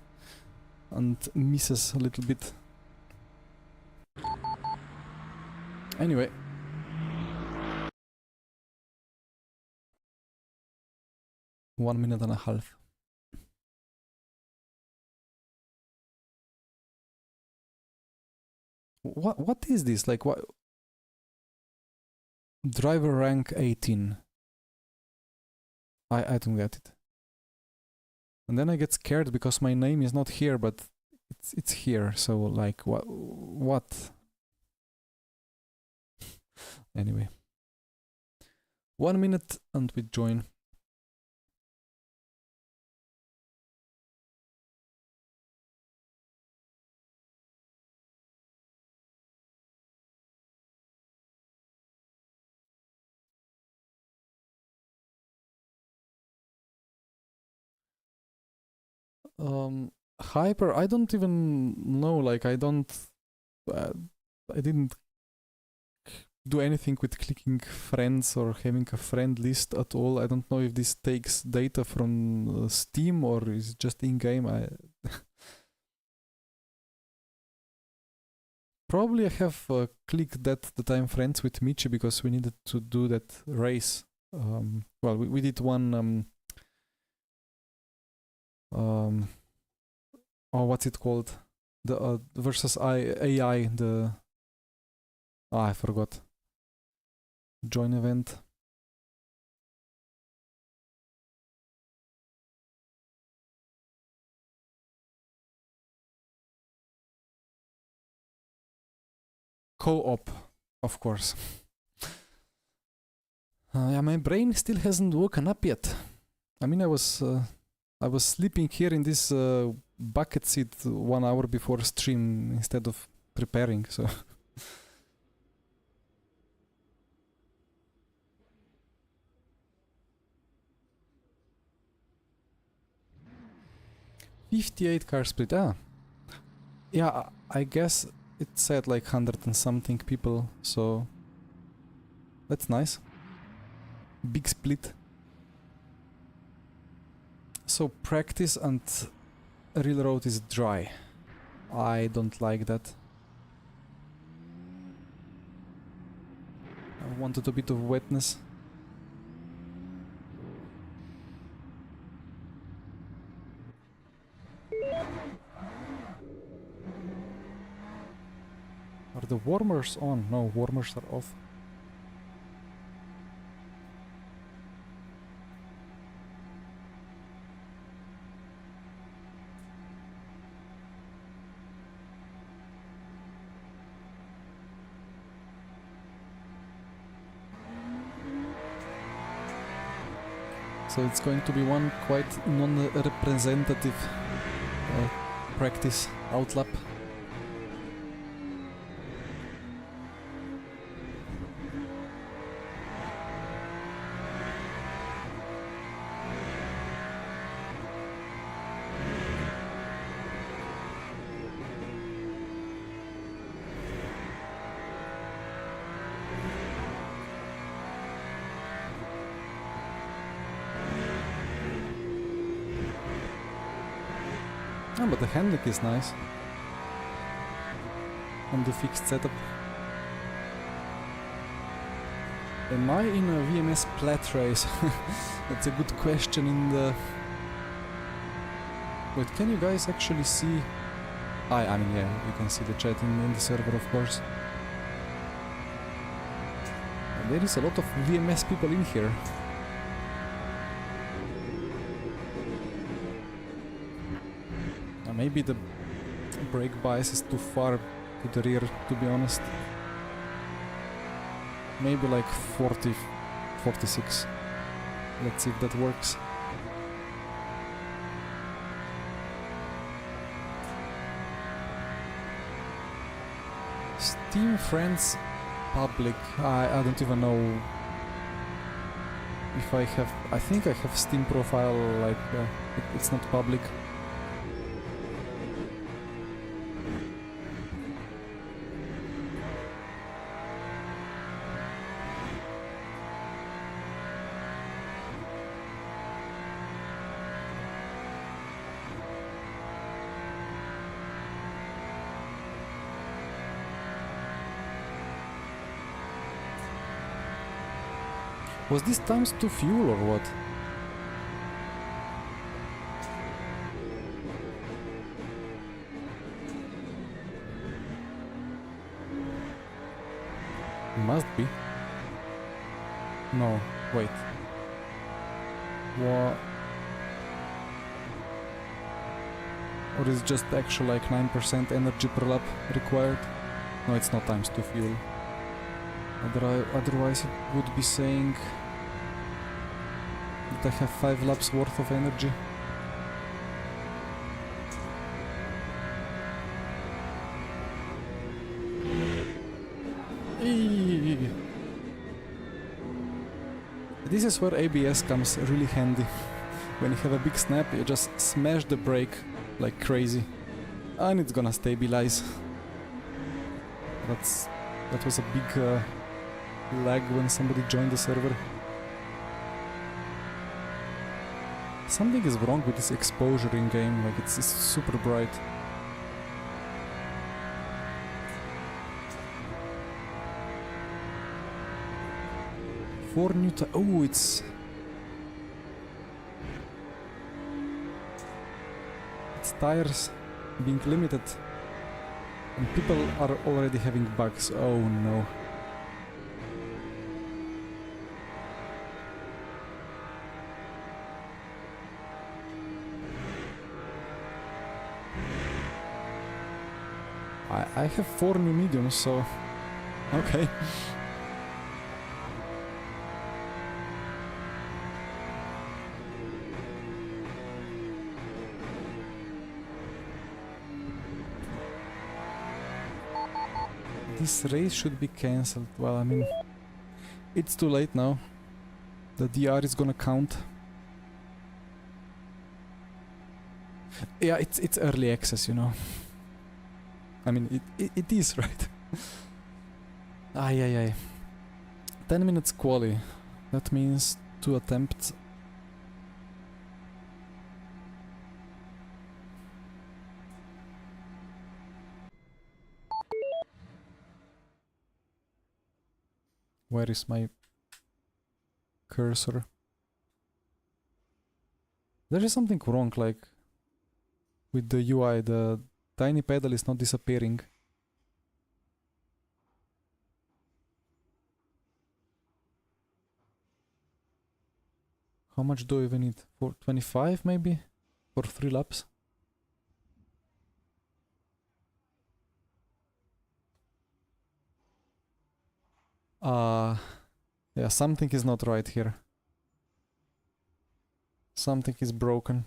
and misses a little bit. Anyway. One minute and a half. What is this? Like, what? Driver rank 18. I don't get it. And then I get scared because my name is not here, but it's here. So like, what? Anyway. 1 minute and we join. Hyper, I don't even know, like I didn't do anything with clicking friends or having a friend list at all. I don't know if this takes data from Steam or is just in-game. Probably I have clicked that I'm friends with Michi because we needed to do that race. Well, we did one oh, what's it called? The versus AI, the I forgot. Join event. Co-op, of course. Yeah, my brain still hasn't woken up yet. I mean, I was sleeping here in this bucket seat 1 hour before stream instead of preparing, so. $58 car split, yeah, I guess it said like 100 and something people, so that's nice. Big split. So practice and real road is dry. I don't like that. I wanted a bit of wetness. Are the warmers on? No, warmers are off. So it's going to be one quite non-representative practice outlap. Oh, but the handling is nice. On the fixed setup. Am I in a VMS plat race? That's a good question in the... Wait, can you guys actually see... I mean, yeah, you can see the chat in the server, of course. There is a lot of VMS people in here. Maybe the brake bias is too far to the rear, to be honest. Maybe like 40, 46. Let's see if that works. Steam friends Public. I don't even know if I have... I think I have Steam profile, like, it's not public. Was this times 2 fuel or what? Must be. No, wait. What? Or is it just actual like 9% energy per lap required? No, it's not times 2 fuel. Otherwise it would be saying that I have 5 laps worth of energy. Eee. This is where ABS comes really handy. When you have a big snap, you just smash the brake like crazy and it's gonna stabilize. That was a big lag when somebody joined the server. Something is wrong with this exposure in game, like it's super bright. Oh, it's tires being limited and people are already having bugs. Oh no. I have 4 new mediums, so okay. This race should be cancelled. Well, I mean, it's too late now. The DR is gonna count. Yeah, it's early access, you know. I mean, it is, right? Ay. 10 minutes quali. That means 2 attempts. Where is my cursor? There is something wrong, like with the UI. The tiny pedal is not disappearing. How much do I even need? For 25 maybe? For 3 laps? Yeah, something is not right here. Something is broken.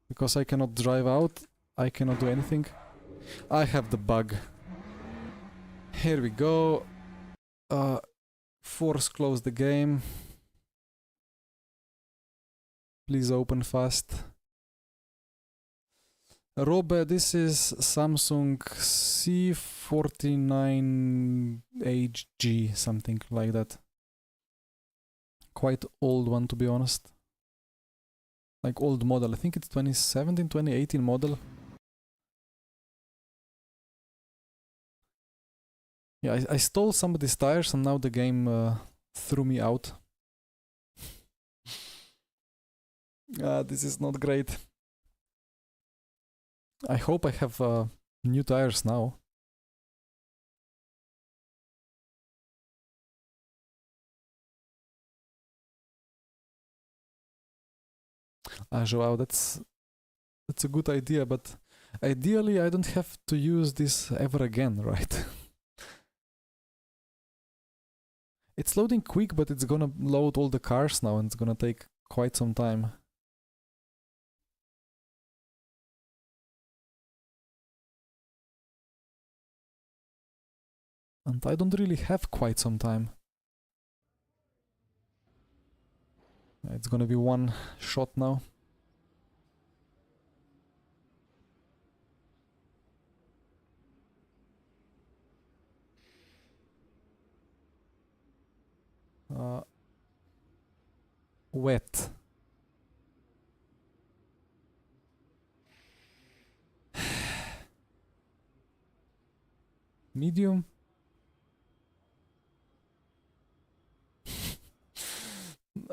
Because I cannot drive out, I cannot do anything. I have the bug. Here we go. Force close the game. Please open fast. Rob, this is Samsung C49HG, something like that. Quite old one, to be honest. Like old model. I think it's 2017, 2018 model. Yeah, I stole somebody's tires and now the game threw me out. This is not great. I hope I have new tires now. Joao, that's a good idea, but ideally I don't have to use this ever again, right? It's loading quick, but it's gonna load all the cars now and it's gonna take quite some time. And I don't really have quite some time. It's gonna be one shot now. Wet. Medium.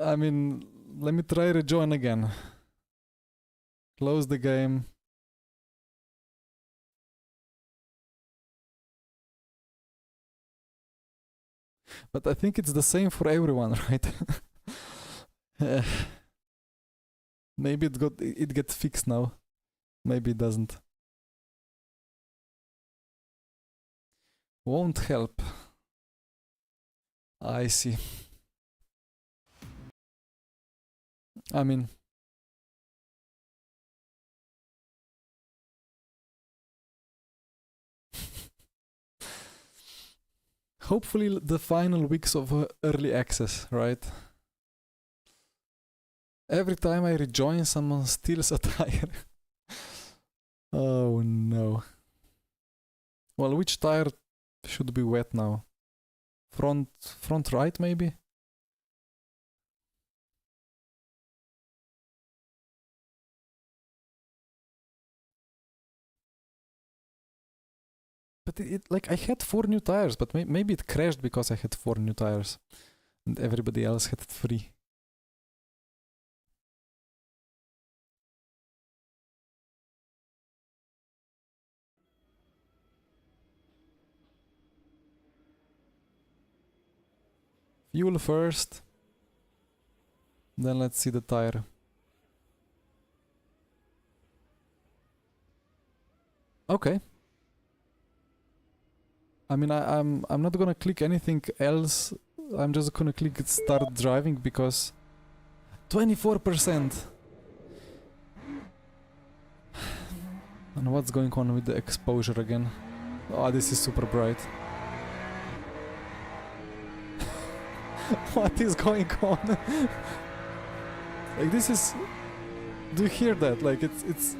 I mean, let me try rejoin again. Close the game. But I think it's the same for everyone, right? Maybe it gets fixed now. Maybe it doesn't. Won't help. I see. I mean, hopefully the final weeks of early access, right? Every time I rejoin, someone steals a tire. Oh no. Well, which tire should be wet now? Front right maybe? But like I had 4 new tires, but maybe it crashed because I had 4 new tires and everybody else had 3. Fuel first, then let's see the tire. Okay. I mean, I'm not gonna click anything else. I'm just gonna click start driving because 24%. And what's going on with the exposure again? Oh, this is super bright. What is going on? Like this is... Do you hear that? Like it's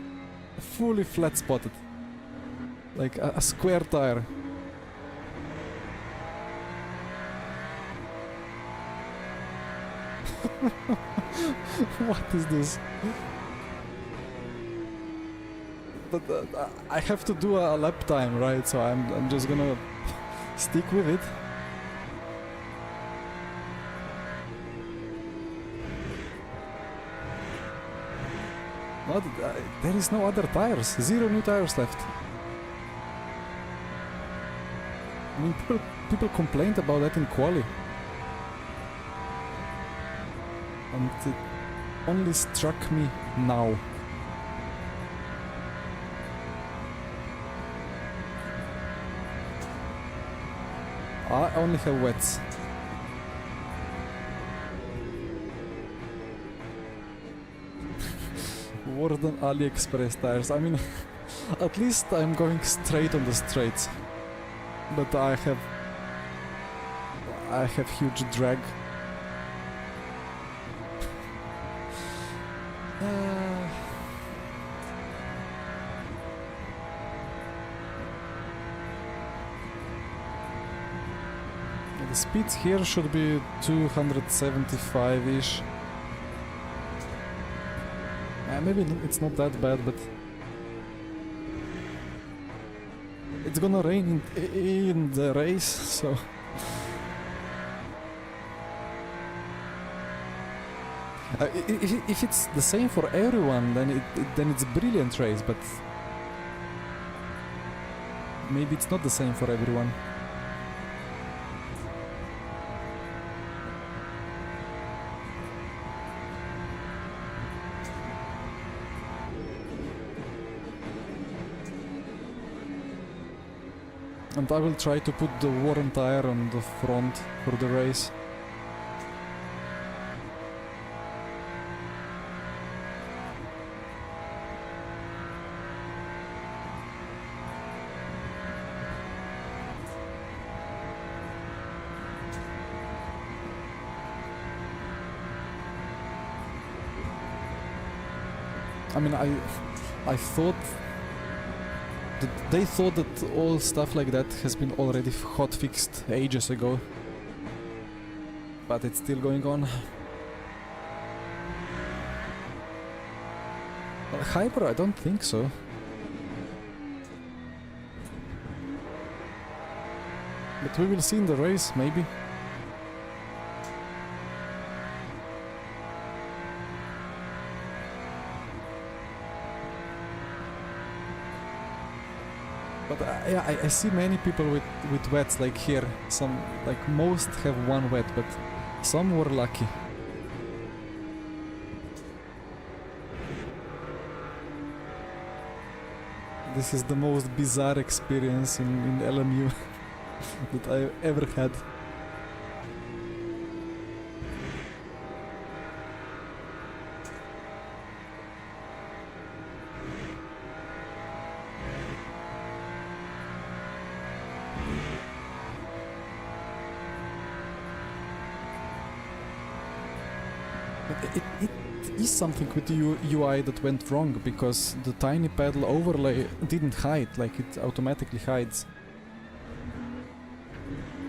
fully flat spotted. Like a square tire. What is this? But I have to do a lap time, right? So I'm just gonna stick with it. Not, there is no other tires. 0 new tires left. I mean, people complained about that in Quali. And it only struck me now. I only have wets. Worse than AliExpress tires. I mean, at least I'm going straight on the straights. But I have huge drag. The speeds here should be 275-ish. Maybe it's not that bad, but it's gonna rain in the race, so if it's the same for everyone, then it's a brilliant race. But maybe it's not the same for everyone. And I will try to put the Warren tire on the front for the race. I mean, I thought that they thought that all stuff like that has been already hot fixed ages ago, but it's still going on. Hyper, I don't think so. But we will see in the race, maybe. But yeah, I see many people with wets like here. Some, like most have one wet, but some were lucky. This is the most bizarre experience in LMU that I've ever had. But it is something with the UI that went wrong, because the tiny pedal overlay didn't hide, like it automatically hides.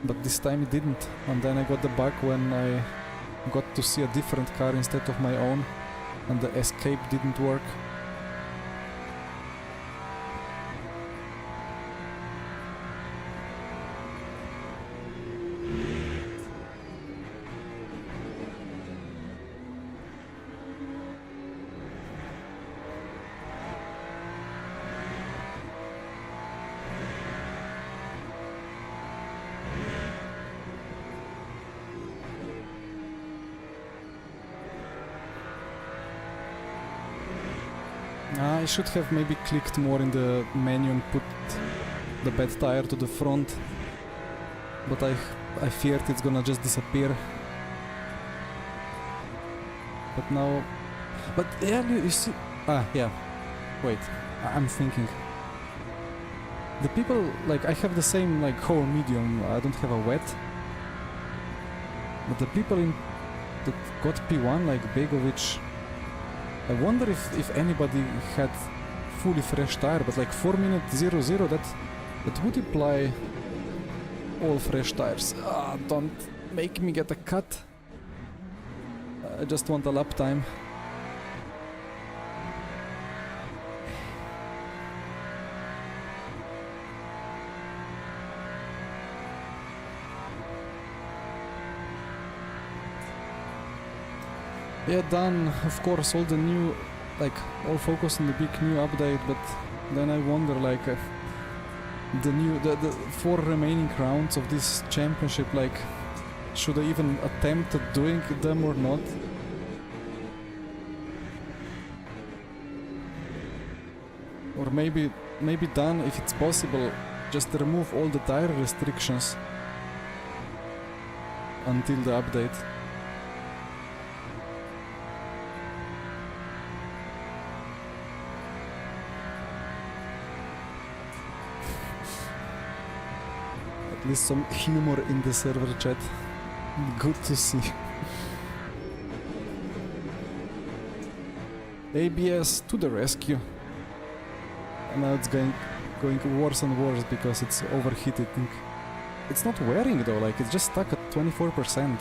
But this time it didn't, and then I got the bug when I got to see a different car instead of my own, and the escape didn't work. I should have maybe clicked more in the menu and put the bad tire to the front, but I feared it's gonna just disappear. But now... But yeah, you see... yeah. Wait, I'm thinking. The people, like, I have the same, like, core medium, I don't have a wet. But the people that got P1, like Begovic, I wonder if anybody had fully fresh tire, but like 4 minute 0-0, that would imply all fresh tires. Don't make me get a cut. I just want a lap time. Yeah, done, of course, all the new, like, all focus on the big new update, but then I wonder, like, the 4 remaining rounds of this championship, like, should I even attempt at doing them or not? Or maybe done, if it's possible, just remove all the tire restrictions until the update. At least some humor in the server chat. Good to see. ABS to the rescue. And now it's going worse and worse because it's overheating. It's not wearing though, like it's just stuck at 24%.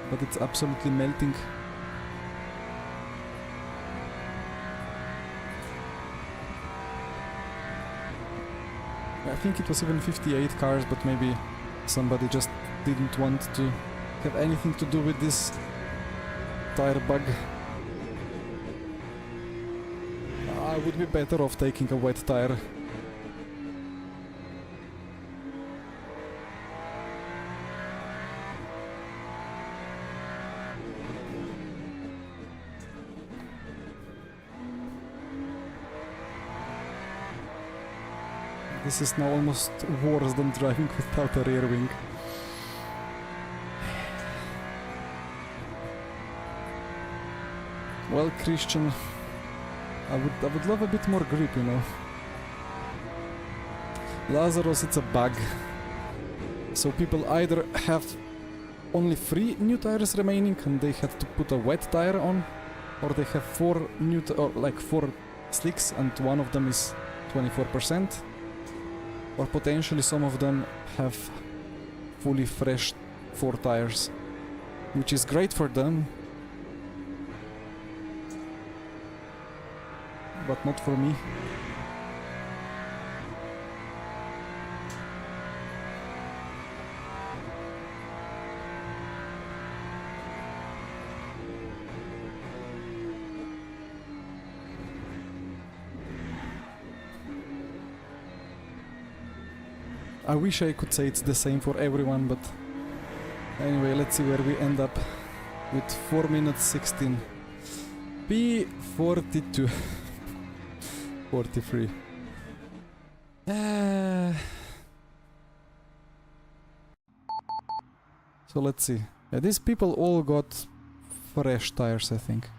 But it's absolutely melting. I think it was even 58 cars, but maybe somebody just didn't want to have anything to do with this tire bug. I would be better off taking a wet tire. This is now almost worse than driving without a rear wing. Well, Christian, I would love a bit more grip, you know. Lazarus, it's a bug. So people either have only 3 new tires remaining and they had to put a wet tire on, or they have 4 or like 4 slicks and one of them is 24%, or potentially some of them have fully fresh 4 tires, which is great for them, but not for me. I wish I could say it's the same for everyone, but anyway, let's see where we end up with 4 minutes 16. P42. 43. So let's see. Yeah, these people all got fresh tires, I think.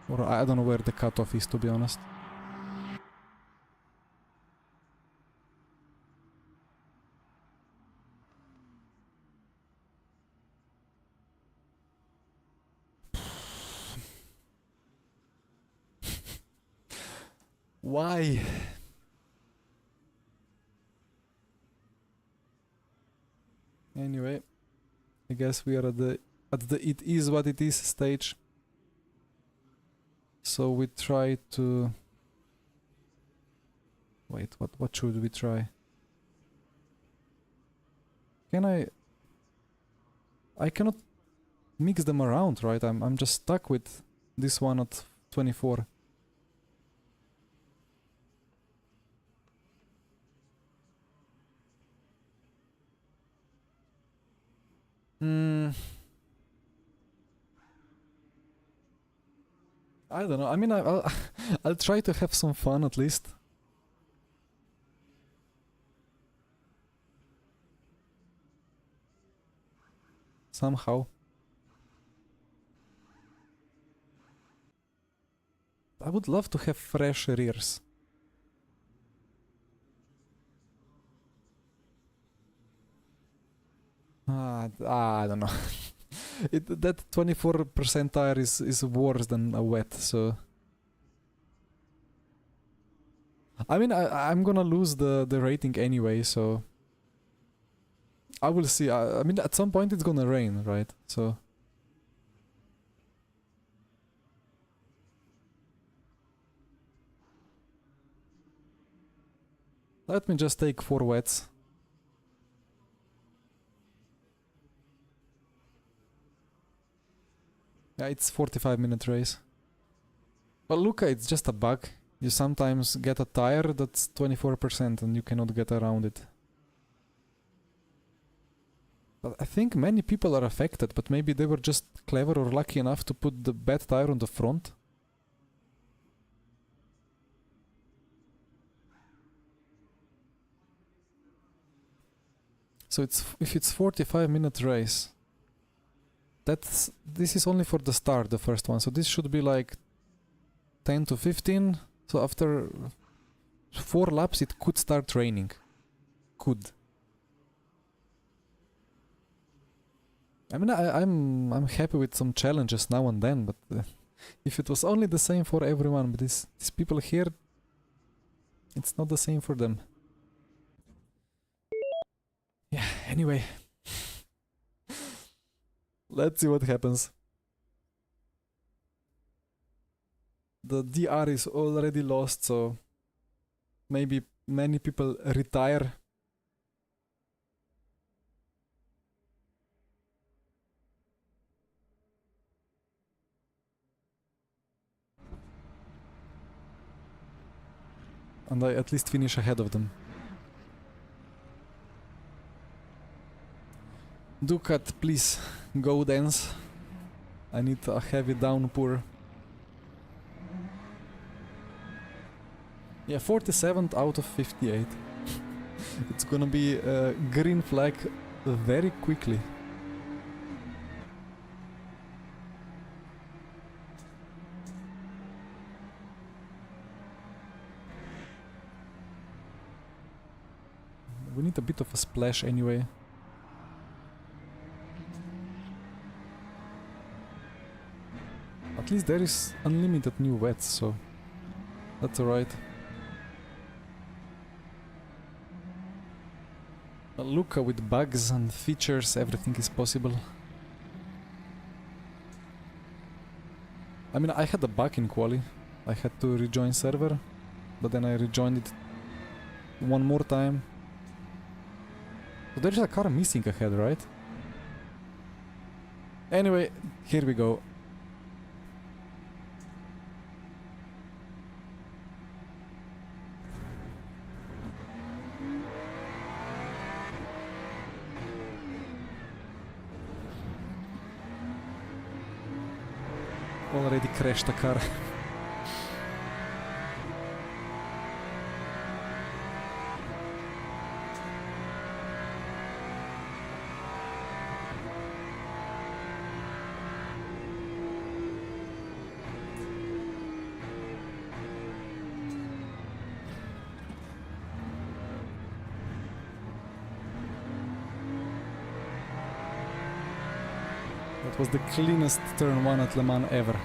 Or I don't know where the cutoff is, to be honest. Why? Anyway, I guess we are at the it is what it is stage. So we try to wait, what should we try? Can I cannot mix them around, right? I'm just stuck with this one at 24. I don't know. I mean, I'll try to have some fun at least. Somehow. I would love to have fresh rears. I don't know. That 24% tire is worse than a wet, so... I mean, I'm gonna lose the rating anyway, so... I will see. I mean, at some point it's gonna rain, right? So... Let me just take 4 wets. Yeah, it's 45-minute race. Well, Luca, it's just a bug. You sometimes get a tire that's 24% and you cannot get around it. But I think many people are affected, but maybe they were just clever or lucky enough to put the bad tire on the front. So if it's 45-minute race, this is only for the start, the first one. So this should be like 10 to 15. So after 4 laps, it could start raining. Could. I mean, I'm happy with some challenges now and then, but if it was only the same for everyone, but these people here, it's not the same for them. Yeah. Anyway. Let's see what happens. The DR is already lost, so maybe many people retire. And I at least finish ahead of them. Ducat, please go dance. I need a heavy downpour. Yeah, 47th out of 58. It's gonna be a green flag very quickly. We need a bit of a splash anyway. At least there is unlimited new wets, so that's alright. Look, with bugs and features, everything is possible. I mean, I had a bug in Quali. I had to rejoin server, but then I rejoined it one more time. So there is a car missing ahead, right? Anyway, here we go. Already crashed a car. That was the cleanest turn 1 at Le Mans ever.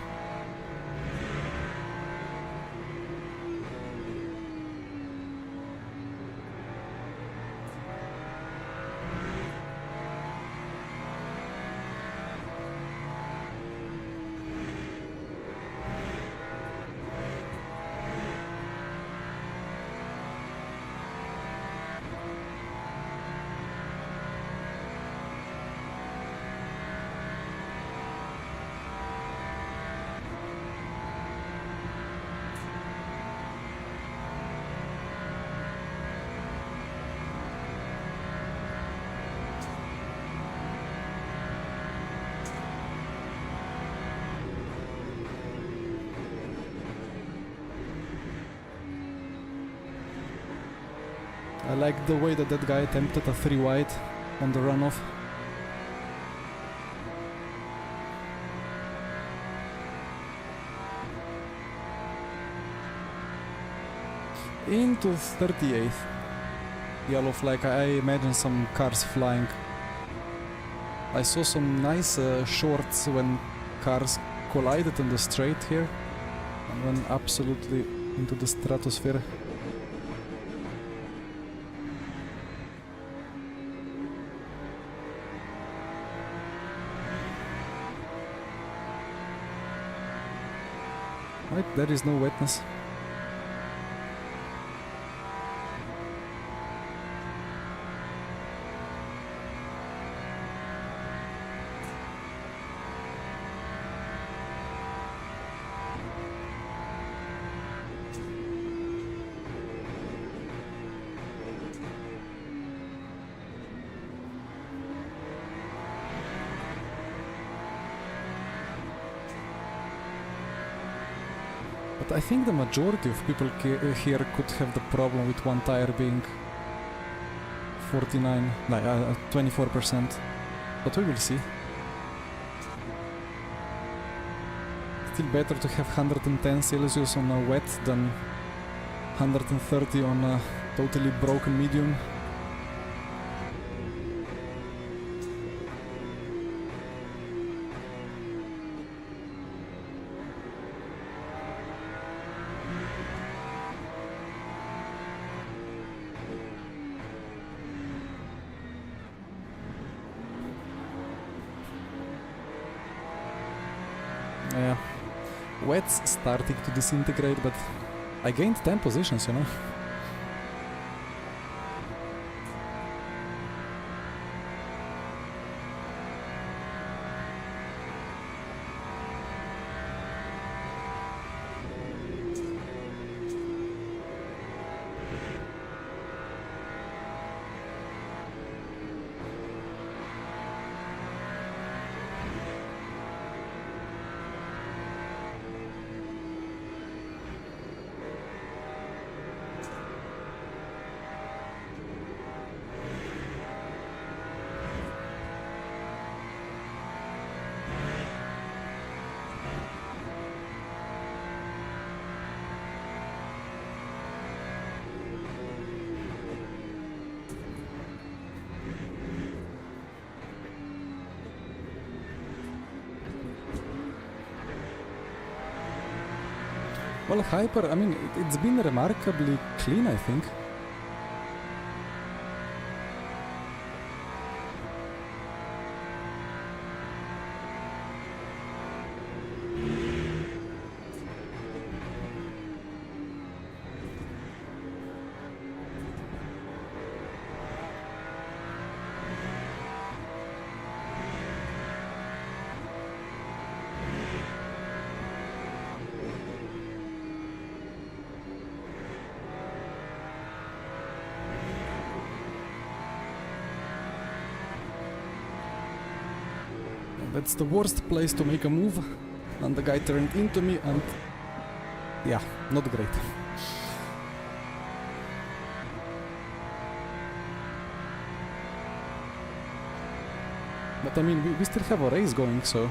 I like the way that that guy attempted a 3 wide on the runoff. Into 38th. Yellow flag. I imagine some cars flying. I saw some nice shorts when cars collided in the straight here and went absolutely into the stratosphere. Right, there is no wetness. But I think the majority of people here could have the problem with one tire being 24%. But we will see. Still better to have 110 Celsius on a wet than 130 on a totally broken medium. Yeah, wet's starting to disintegrate, but I gained 10 positions, you know. Well, Hyper, I mean, it's been remarkably clean, I think. That's the worst place to make a move, and the guy turned into me, and yeah, not great. But I mean, we still have a race going, so...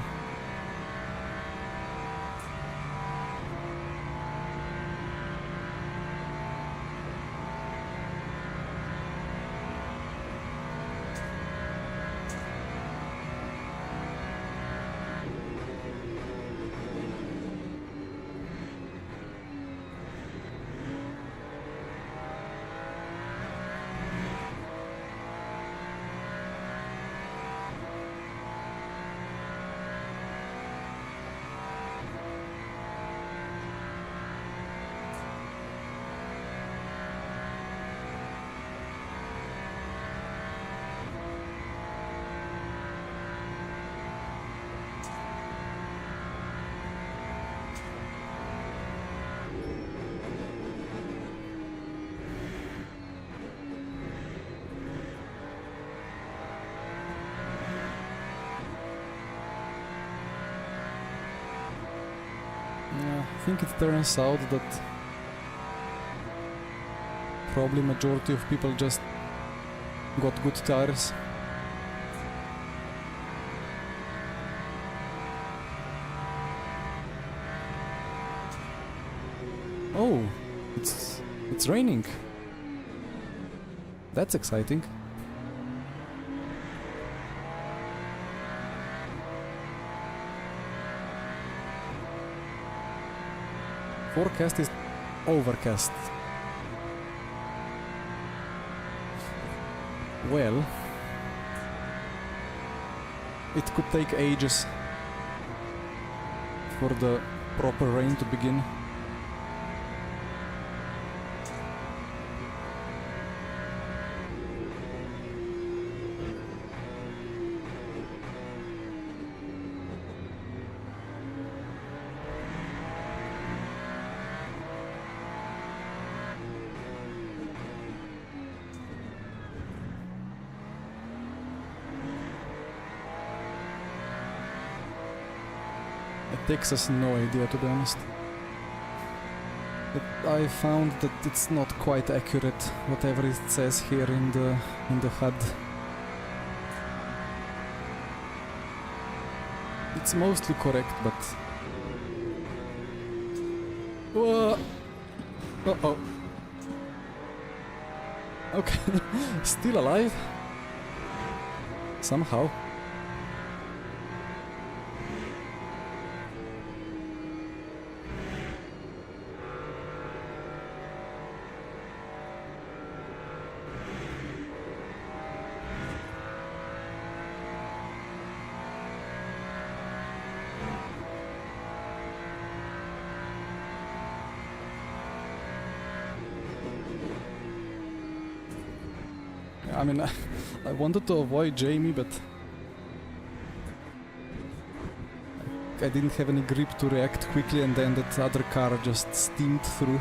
I think it turns out that probably majority of people just got good tires. Oh, it's raining. That's exciting. Forecast is overcast. Well, it could take ages for the proper rain to begin. Texas, no idea, to be honest. But I found that it's not quite accurate, whatever it says here in the HUD. It's mostly correct, but... Whoa! Uh-oh. Okay, still alive? Somehow. I mean, I wanted to avoid Jamie, but I didn't have any grip to react quickly, and then that other car just steamed through.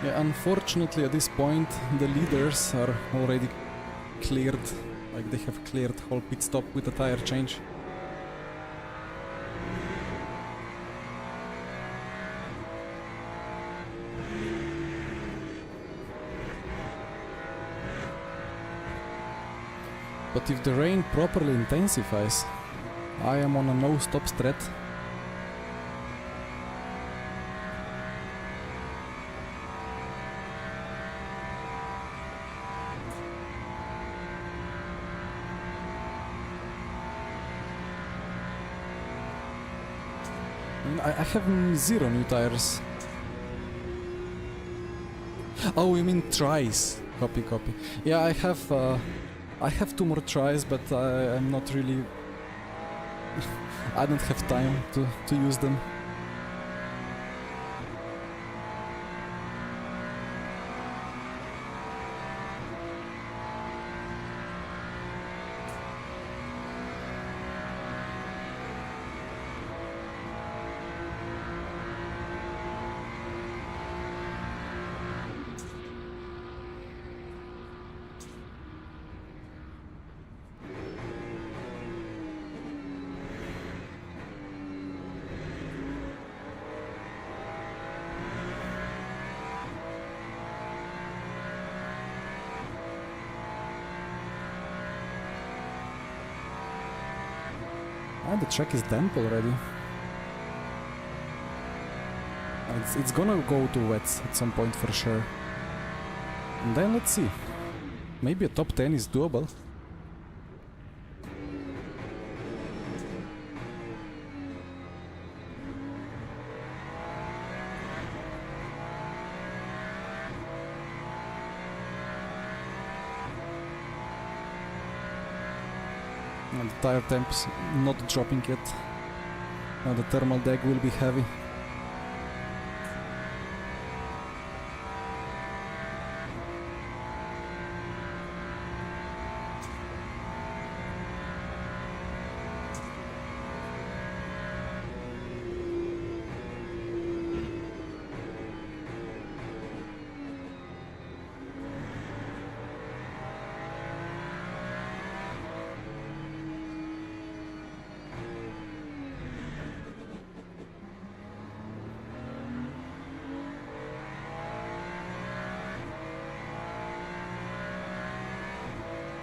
Yeah, unfortunately at this point the leaders are already cleared, like they have cleared whole pit stop with a tire change. But if the rain properly intensifies, I am on a no-stop strat. I have 0 new tires. Oh, you mean tries? Copy, copy. Yeah, I have 2 more tries, but I'm not really. I don't have time to use them. And the track is damp already. It's gonna go to wets at some point for sure. And then let's see. Maybe a top 10 is doable. And the tire temp's not dropping yet. Now the thermal deck will be heavy.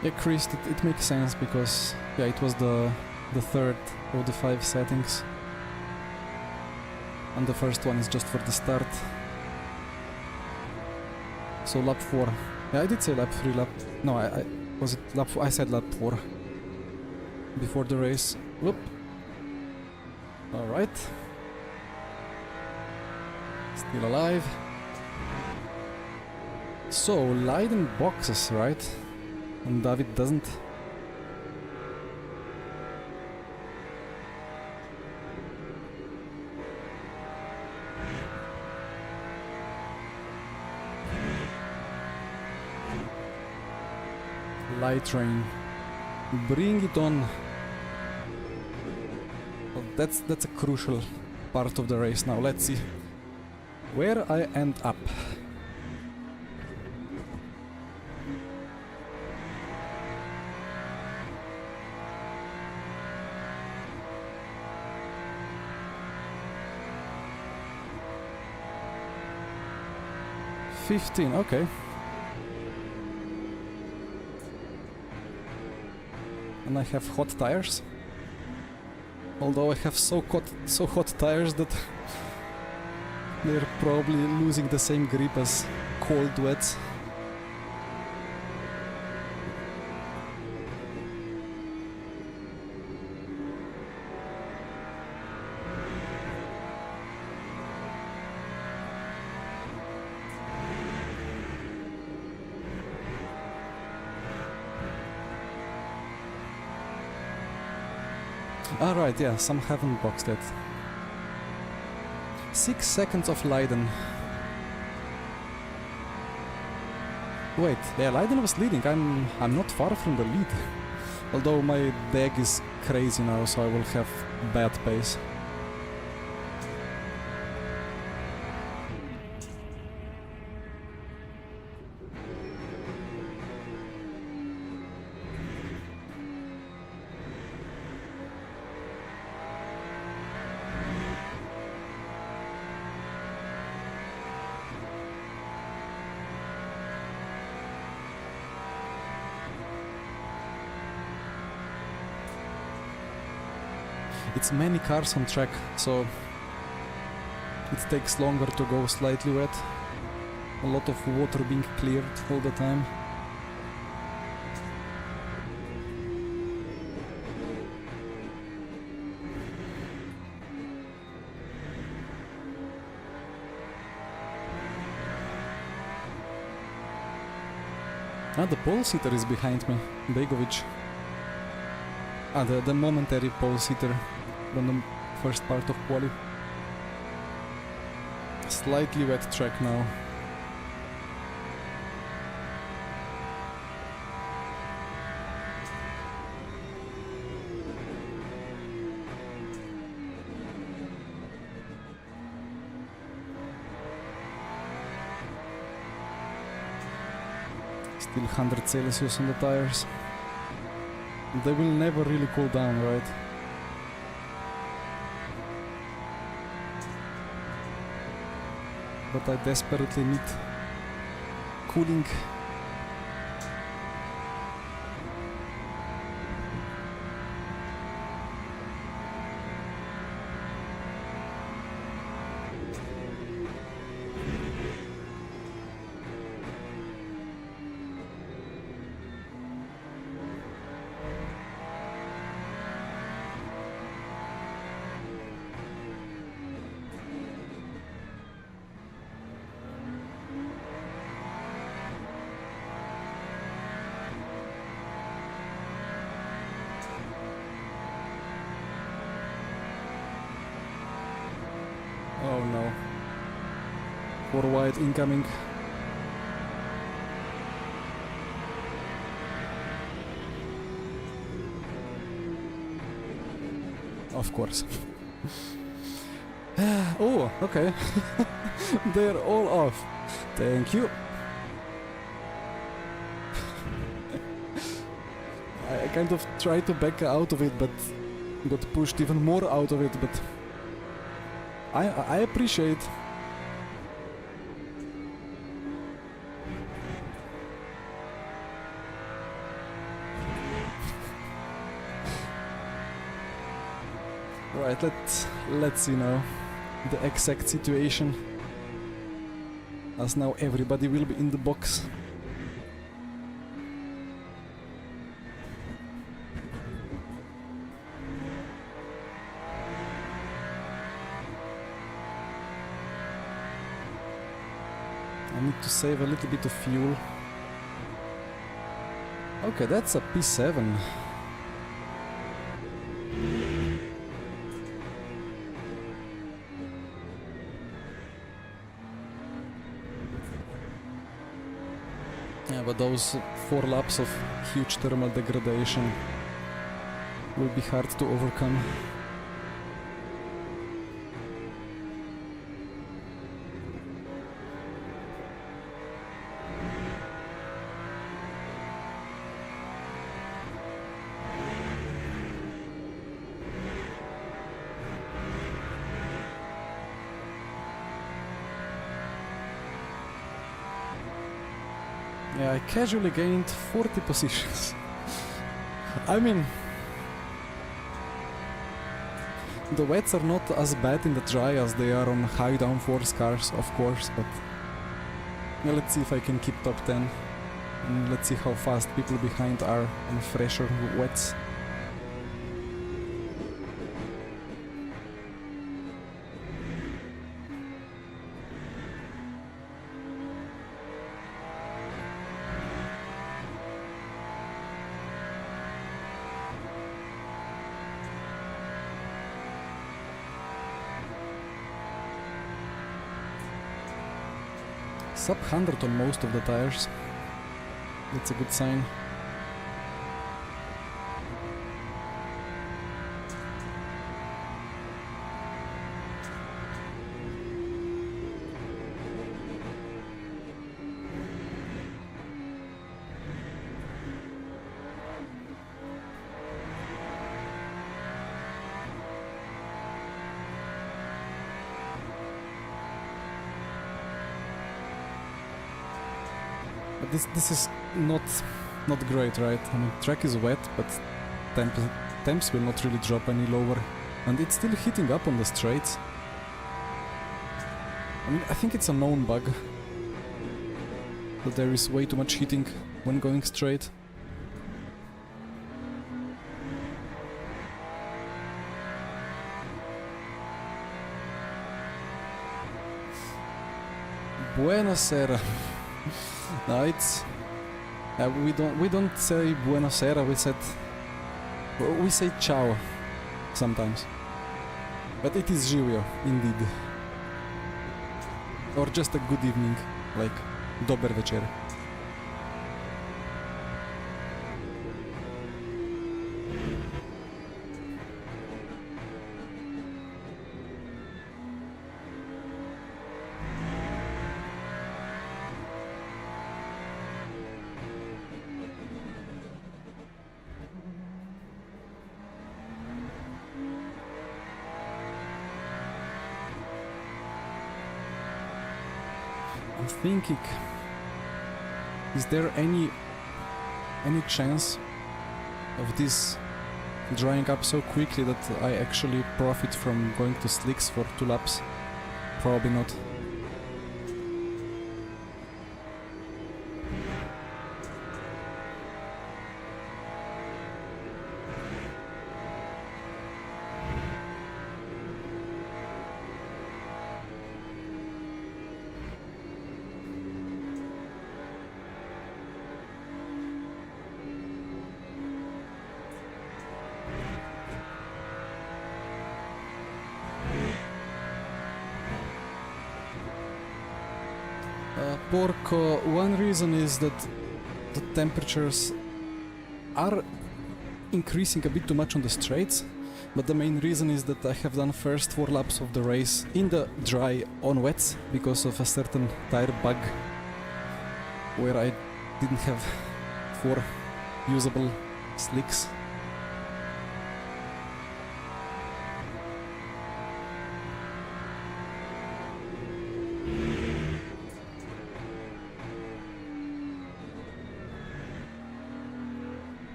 Yeah, Chris, it makes sense because yeah, it was the third of the 5 settings, and the first one is just for the start. So lap 4. Yeah, I did say lap 3. No, I was it lap 4? I said lap 4 before the race. Whoop. All right. Still alive. So Leiden boxes, right? And David doesn't. Light rain. Bring it on. Well, that's a crucial part of the race now. Let's see where I end up. Okay. And I have hot tires. Although I have so hot tires that they're probably losing the same grip as cold wets. Alright, yeah, some haven't boxed yet. 6 seconds of Leiden. Wait, yeah, Leiden was leading. I'm not far from the lead. Although my deck is crazy now, so I will have bad pace. it's many cars on track, so it takes longer to go slightly wet. A lot of water being cleared all the time. Ah, the pole sitter is behind me, Begovic. Ah, the momentary pole sitter from the first part of Quali. Slightly wet track now. Still 100 Celsius on the tires. They will never really cool down, right? But I desperately need cooling. Oh no. 4 wide incoming. Of course. Oh, okay. They're all off. Thank you. I kind of tried to back out of it, but got pushed even more out of it, but I appreciate. Right, let's see now the exact situation, as now everybody will be in the box. I need to save a little bit of fuel. Okay, that's a P7. Yeah, but those 4 laps of huge thermal degradation will be hard to overcome. Yeah, I casually gained 40 positions. I mean, the wets are not as bad in the dry as they are on high downforce cars, of course, but yeah, let's see if I can keep top 10. And let's see how fast people behind are on fresher wets. Sub 100 on most of the tires. That's a good sign. But this is not great, right? I mean, track is wet, but temps will not really drop any lower And it's still heating up on the straights. I mean, I think it's a known bug that there is way too much heating when going straight. Buonasera. No, it's we don't say buonasera. We say ciao sometimes, but it is živio indeed, or just a good evening, like dober večer. I'm thinking, is there any chance of this drying up so quickly that I actually profit from going to slicks for 2 laps? Probably not. Porco, one reason is that the temperatures are increasing a bit too much on the straights, but the main reason is that I have done first 4 laps of the race in the dry on wets because of a certain tire bug where I didn't have 4 usable slicks.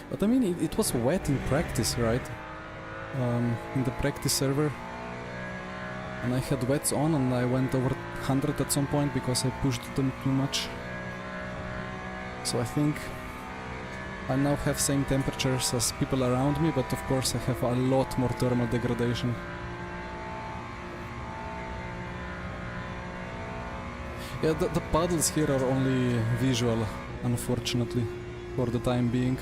But I mean, it was wet in practice, right? In the practice server. And I had wets on and I went over 100 at some point because I pushed them too much. So I think I now have same temperatures as people around me, but of course I have a lot more thermal degradation. Yeah, the puddles here are only visual, unfortunately, for the time being.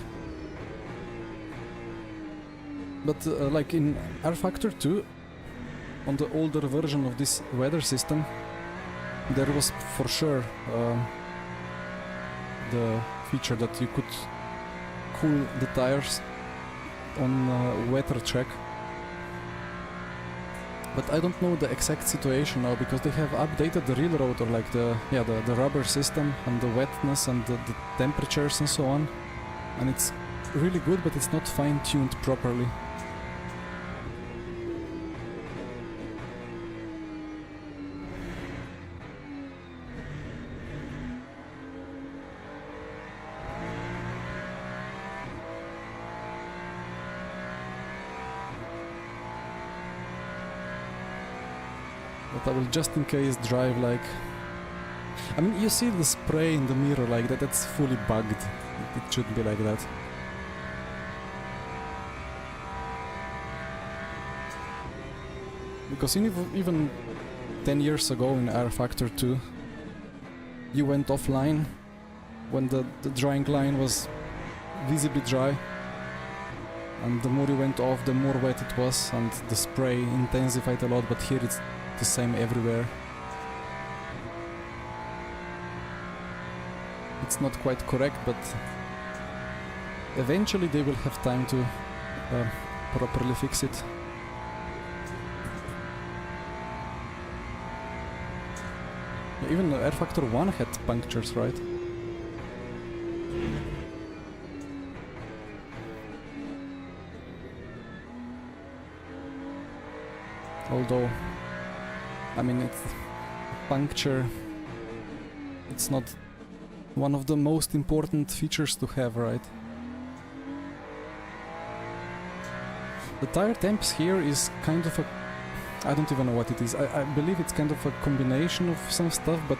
But like in R Factor 2, on the older version of this weather system, there was for sure the feature that you could cool the tires on a wetter track. But I don't know the exact situation now because they have updated the real road, or like the rubber system and the wetness and the temperatures and so on, and it's really good, but it's not fine-tuned properly. But I will just in case drive like... I mean, you see the spray in the mirror like that, that's fully bugged. It shouldn't be like that. Because even 10 years ago in R Factor 2, you went offline when the drying line was visibly dry, and the more you went off, the more wet it was, and the spray intensified a lot, but here it's the same everywhere. It's not quite correct, but eventually they will have time to properly fix it. even Air Factor 1 had punctures, right? Although, I mean, it's puncture. It's not one of the most important features to have, right? The tire temps here is kind of a... I don't even know what it is. I believe it's kind of a combination of some stuff, but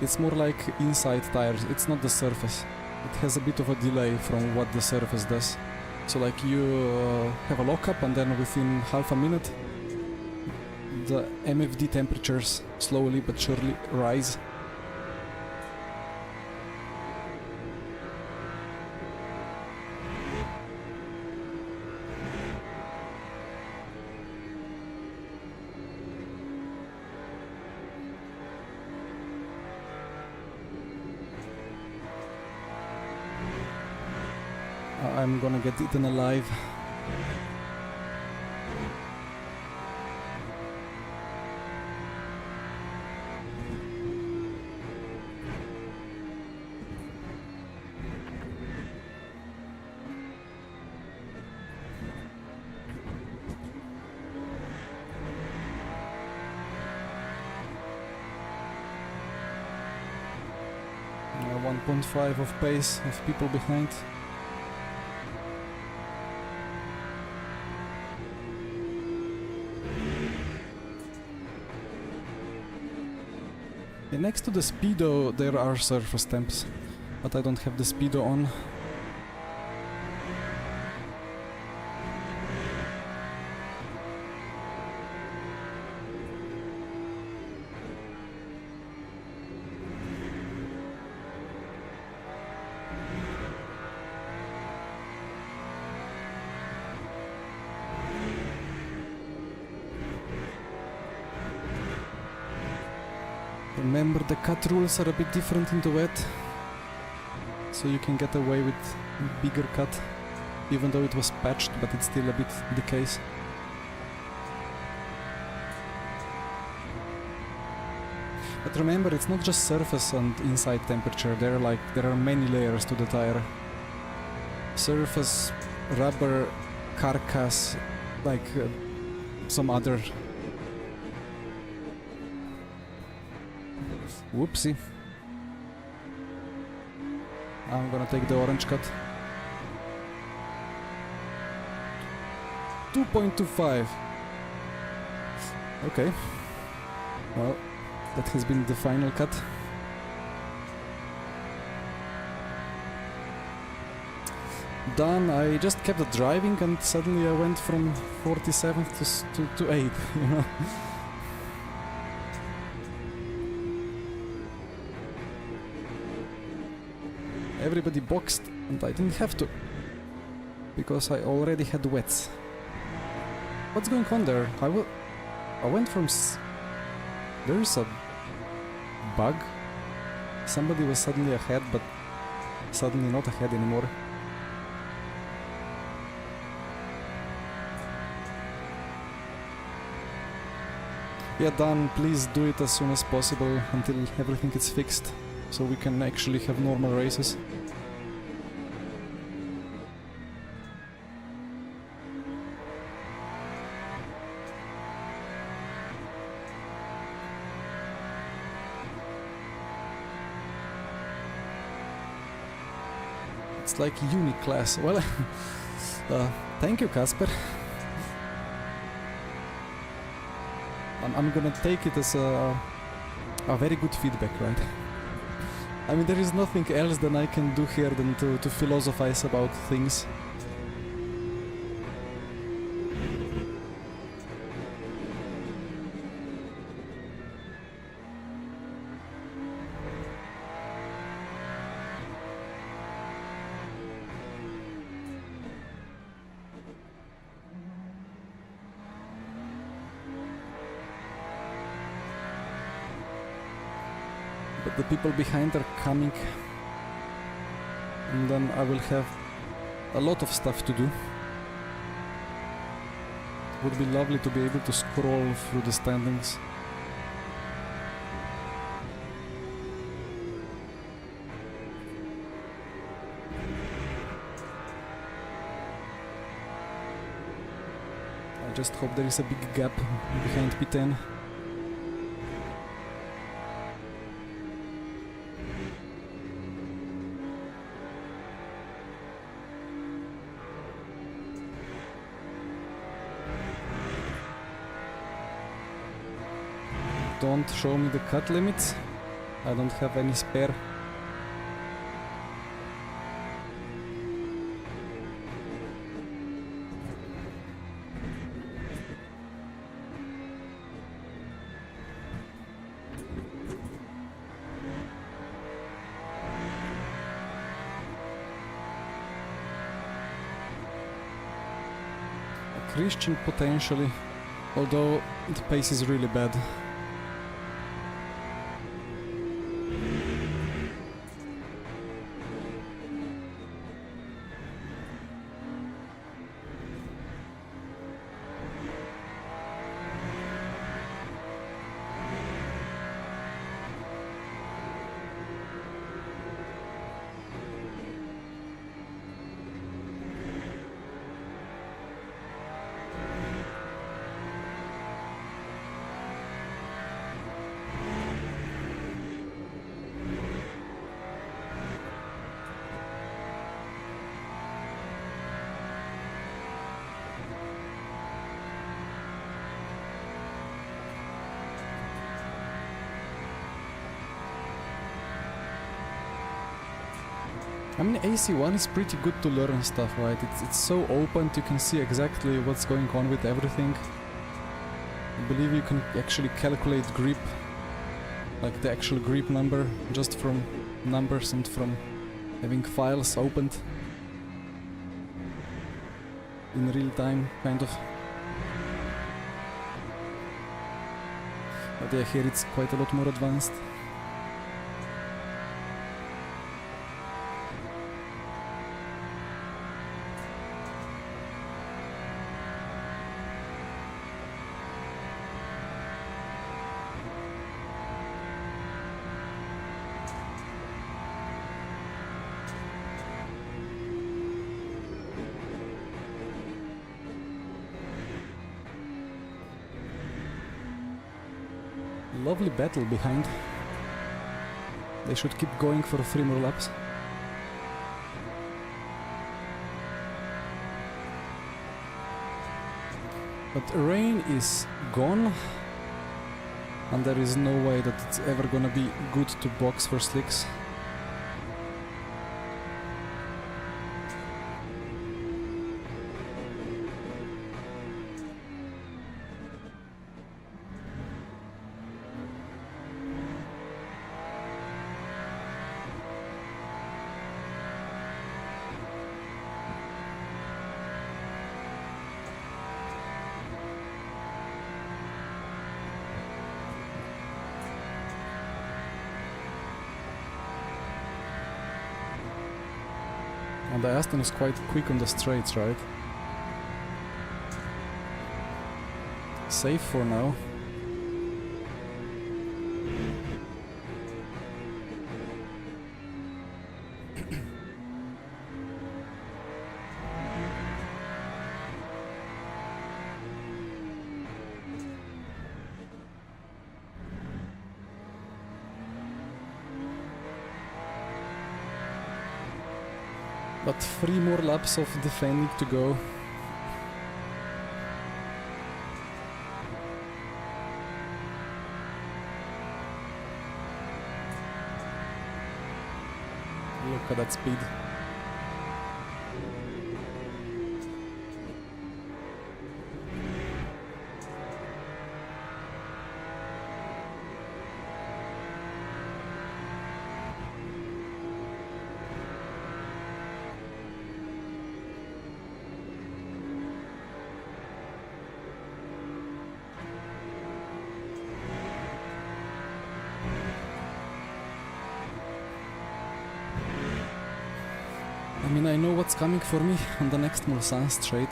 it's more like inside tires. It's not the surface. It has a bit of a delay from what the surface does. So like you have a lockup and then within half a minute the MFD temperatures slowly but surely rise. I'm gonna get eaten alive. Uh, 1.5 of pace of people behind. Next to the speedo there are surface temps, but I don't have the speedo on. Remember, the cut rules are a bit different in the wet, so you can get away with bigger cut, even though it was patched, but it's still a bit the case. But remember, it's not just surface and inside temperature. There are many layers to the tire. Surface, rubber, carcass, some other. Whoopsie. I'm gonna take the orange cut. 2.25. Okay. Well, that has been the final cut. Done. I just kept driving and suddenly I went from 47th to 8th, you know. Everybody boxed and I didn't have to, because I already had wets. What's going on there? I went from... There's a bug. Somebody was suddenly ahead, but suddenly not ahead anymore. Yeah, Dan, please do it as soon as possible until everything is fixed, so we can actually have normal races. It's like uni class. Well, thank you, Casper. I'm gonna take it as a very good feedback, right? I mean, there is nothing else than I can do here than to philosophize about things. But the people behind are coming, and then I will have a lot of stuff to do. It would be lovely to be able to scroll through the standings. just hope there is a big gap behind P10. Don't show me the cut limits. I don't have any spare. Christian potentially, although the pace is really bad. I mean, AC1 is pretty good to learn stuff, right? It's so open, you can see exactly what's going on with everything. I believe you can actually calculate grip, like the actual grip number, just from numbers and from having files opened in real time, kind of. But yeah, here it's quite a lot more advanced. Lovely battle behind. They should keep going for 3 more laps. But rain is gone, and there is no way that it's ever gonna be good to box for slicks. And the Aston is quite quick on the straights, right? Safe for now. But 3 more laps of defending to go. Look at that speed. I mean, I know what's coming for me on the next Mulsanne straight.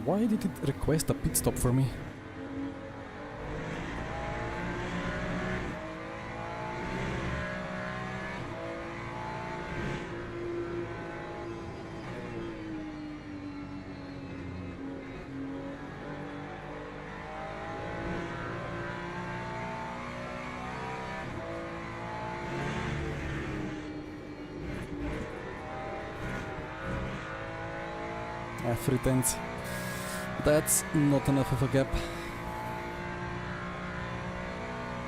Why did it request a pit stop for me? Free tenths. That's not enough of a gap.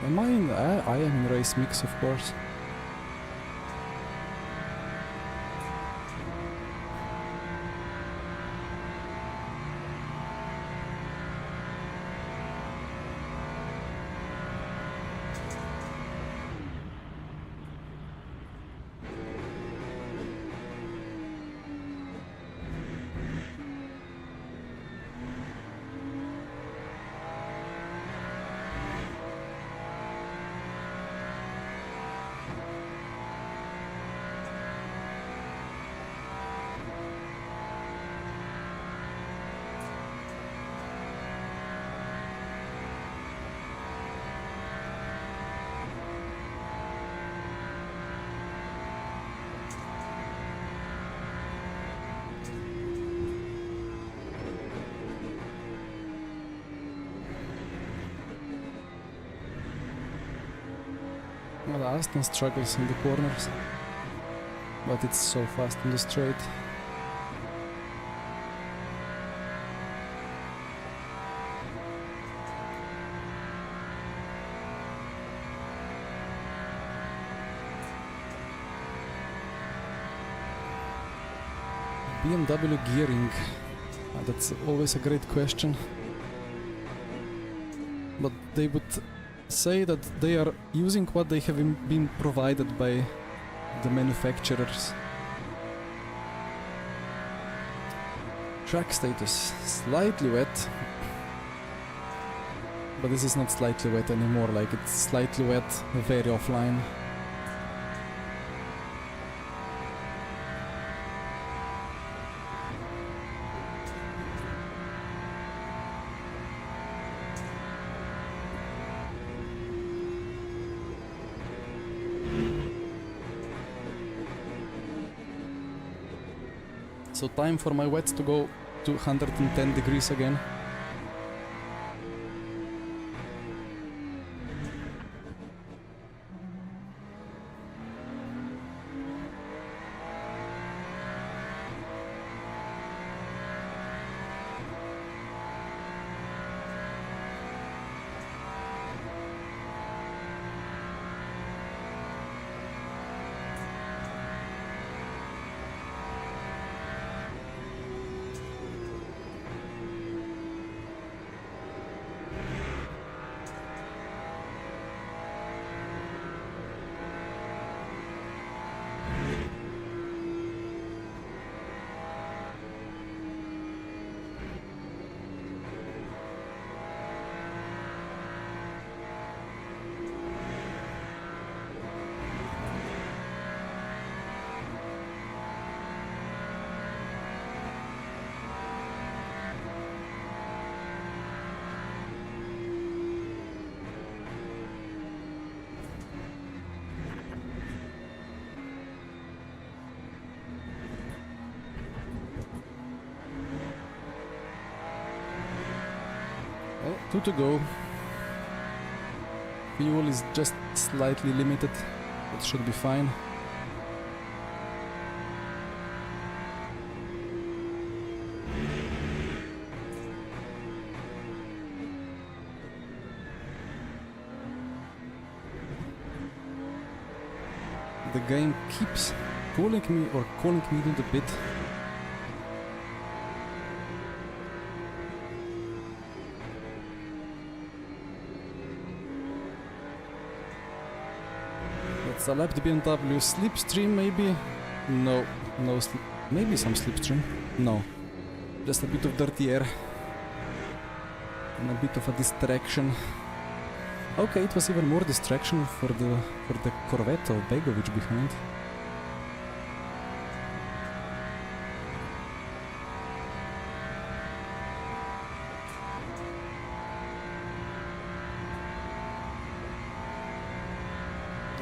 Am I in... I am in race mix, of course. Well, Aston struggles in the corners, but it's so fast in the straight. BMW gearing, that's always a great question, but they would say that they are using what they have been provided by the manufacturers. Track status, slightly wet, but this is not slightly wet anymore, like it's slightly wet, very offline. So time for my wets to go to 110 degrees again. Well, 2 to go. Fuel is just slightly limited. It should be fine. The game keeps pulling me or calling me into the pit. Let's lap the BMW slipstream maybe? No, no slip. Maybe some slipstream? No. Just a bit of dirty air. And a bit of a distraction. Okay, it was even more distraction for the Corvette of Begovic behind.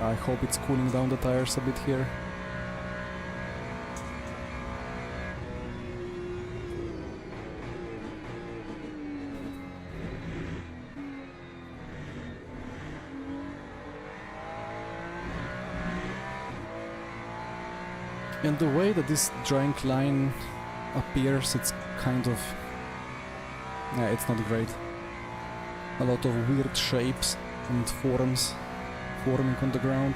I hope it's cooling down the tires a bit here. And the way that this drying line appears, it's kind of... yeah, it's not great. A lot of weird shapes and forms forming on the ground.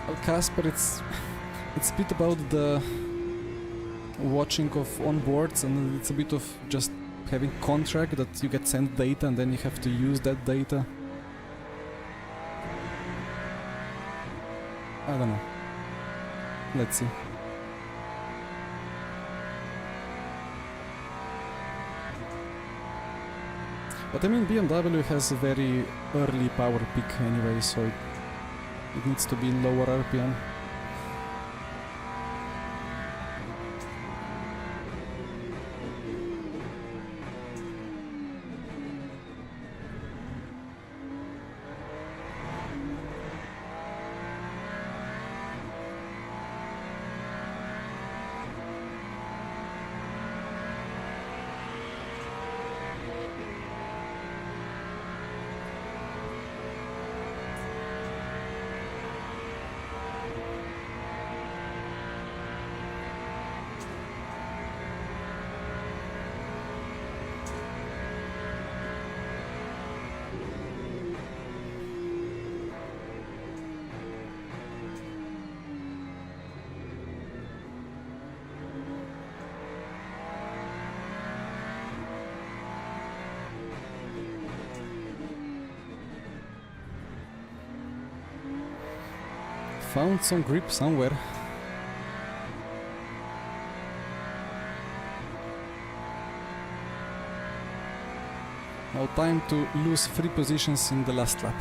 Well, Casper, it's a bit about the watching of onboards, and it's a bit of just having contract that you get sent data and then you have to use that data. I don't know. Let's see. But I mean, BMW has a very early power peak anyway, so it needs to be in lower RPM. Found some grip somewhere. Now time to lose 3 positions in the last lap.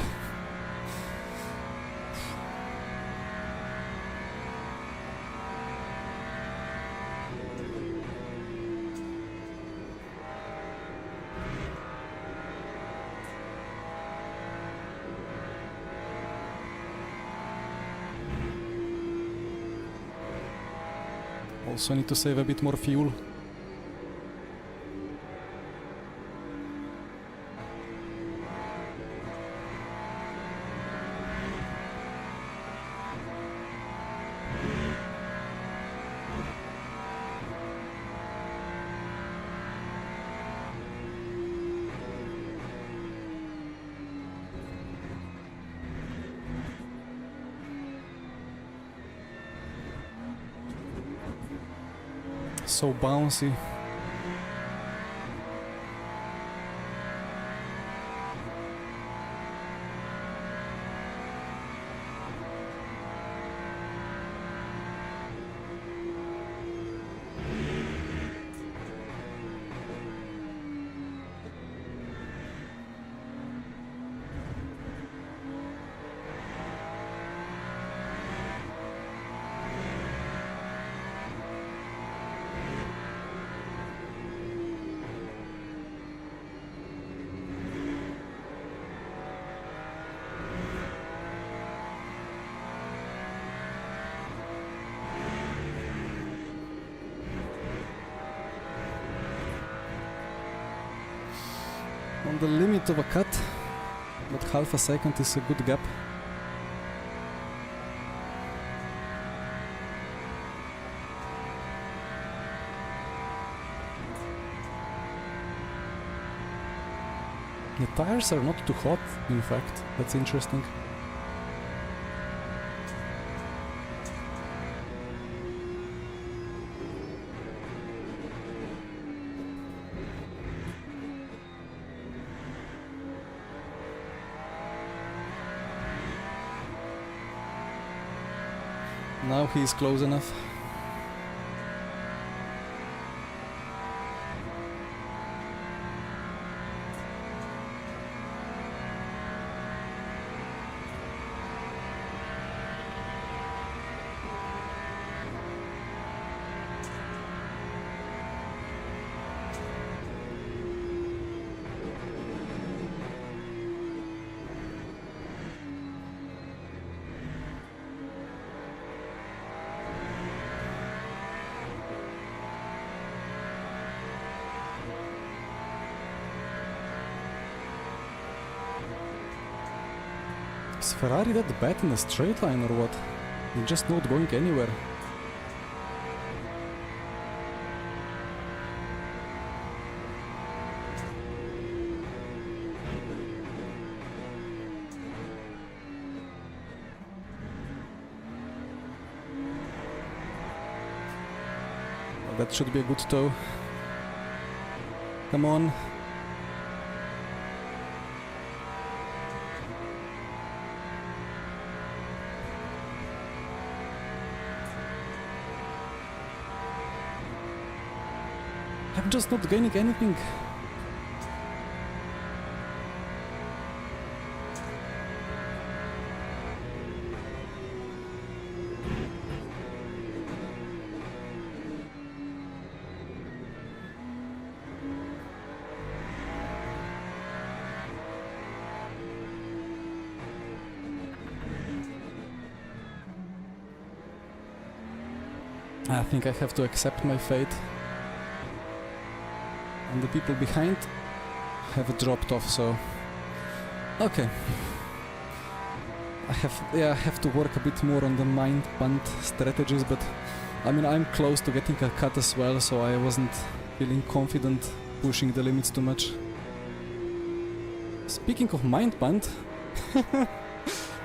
Also need to save a bit more fuel. So bouncy. On the limit of a cut, but half a second is a good gap. The tires are not too hot, in fact. That's interesting. Now he is close enough. Is Ferrari that bad in a straight line or what? They're just not going anywhere. Well, that should be a good tow. Come on. I'm just not gaining anything. I think I have to accept my fate. And the people behind have dropped off, so okay. I have to work a bit more on the mind punt strategies, but I mean I'm close to getting a cut as well, so I wasn't feeling confident pushing the limits too much. Speaking of mind punt,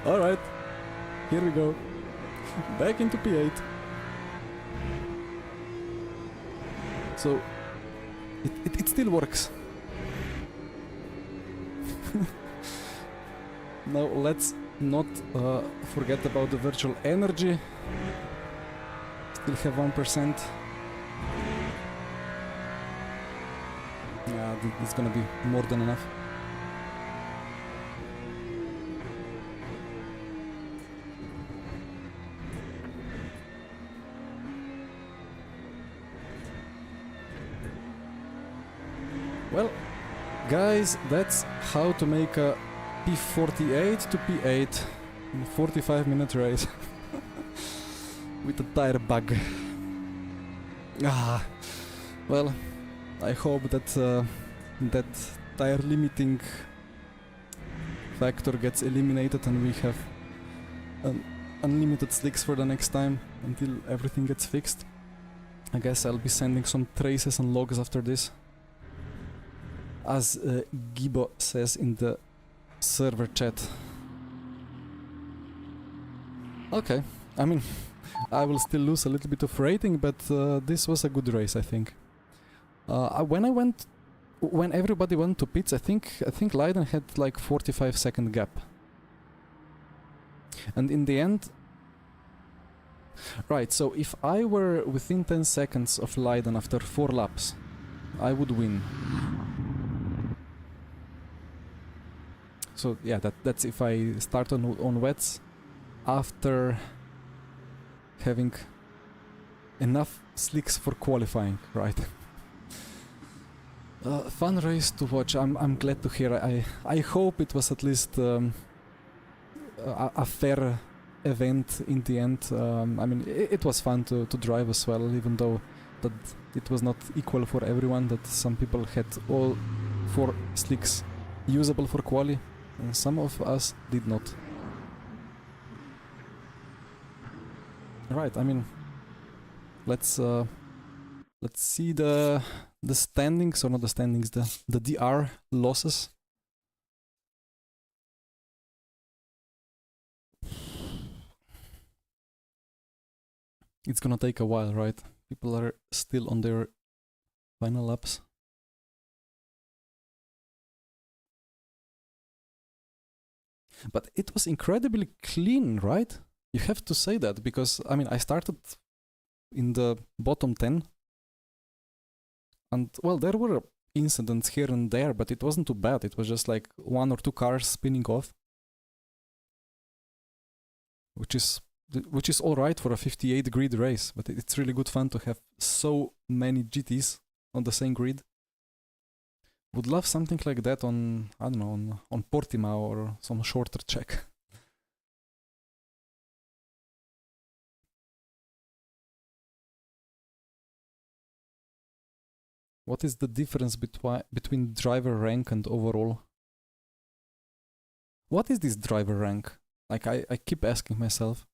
alright, here we go. Back into P8. So it still works. Now let's not forget about the virtual energy. Still have 1%. Yeah, it's gonna be more than enough. Well, guys, that's how to make a P48 to P8 in a 45-minute race with a tire bug. Well, I hope that that tire limiting factor gets eliminated and we have unlimited slicks for the next time until everything gets fixed. I guess I'll be sending some traces and logs after this. As Gibo says in the server chat. Okay, I mean, I will still lose a little bit of rating, but this was a good race, I think. When everybody went to pits, I think Leiden had like 45-second gap. And in the end, right, so if I were within 10 seconds of Leiden after 4 laps, I would win. So yeah, that's if I start on wets after having enough slicks for qualifying, right? Fun race to watch. I'm glad to hear. I hope it was at least a fair event in the end. I mean, it was fun to drive as well, even though that it was not equal for everyone. That some people had all 4 slicks usable for quali. And some of us did not. Right, I mean, let's see the standings, or not the standings, the DR losses. It's gonna take a while, right? People are still on their final laps. But it was incredibly clean, right? You have to say that, because, I mean, I started in the bottom 10. And, well, there were incidents here and there, but it wasn't too bad. It was just like 1 or 2 cars spinning off. Which is alright for a 58 grid race, but it's really good fun to have so many GTs on the same grid. Would love something like that on, I don't know, on Portimao or some shorter track. What is the difference between driver rank and overall? What is this driver rank? Like I keep asking myself.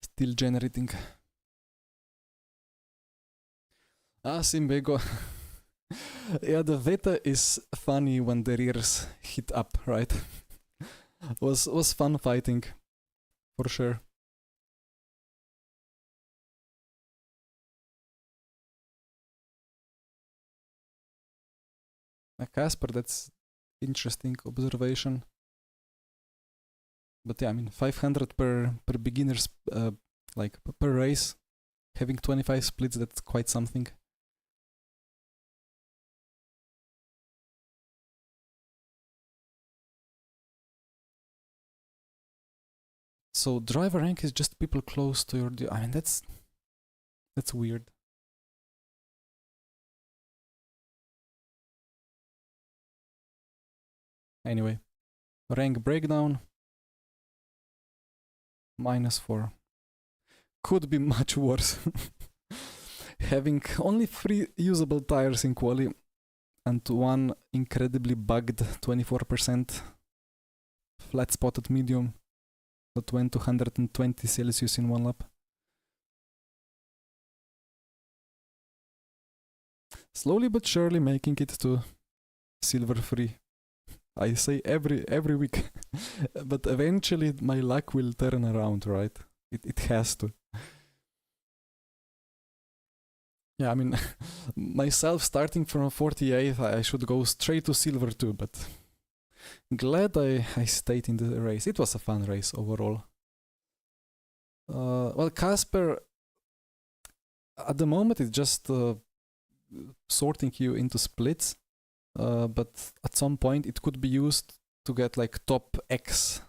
Still generating. Simbego. Yeah, the Veta is funny when the rears hit up, right? was fun fighting, for sure. Casper, that's interesting observation. But yeah, I mean, 500 per beginners, like per race, having 25 splits, that's quite something. So driver rank is just people close to your. I mean, that's weird. Anyway, rank breakdown. -4. Could be much worse. Having only 3 usable tires in Quali and one incredibly bugged 24% flat spotted medium that went to 120 Celsius in one lap. Slowly but surely making it to silver free. I say every week. But eventually my luck will turn around, right? It has to. Yeah, I mean, myself starting from 48th, I should go straight to silver too, but glad I stayed in the race. It was a fun race overall. Well, Casper, at the moment, it's just sorting you into splits, but at some point it could be used to get like top X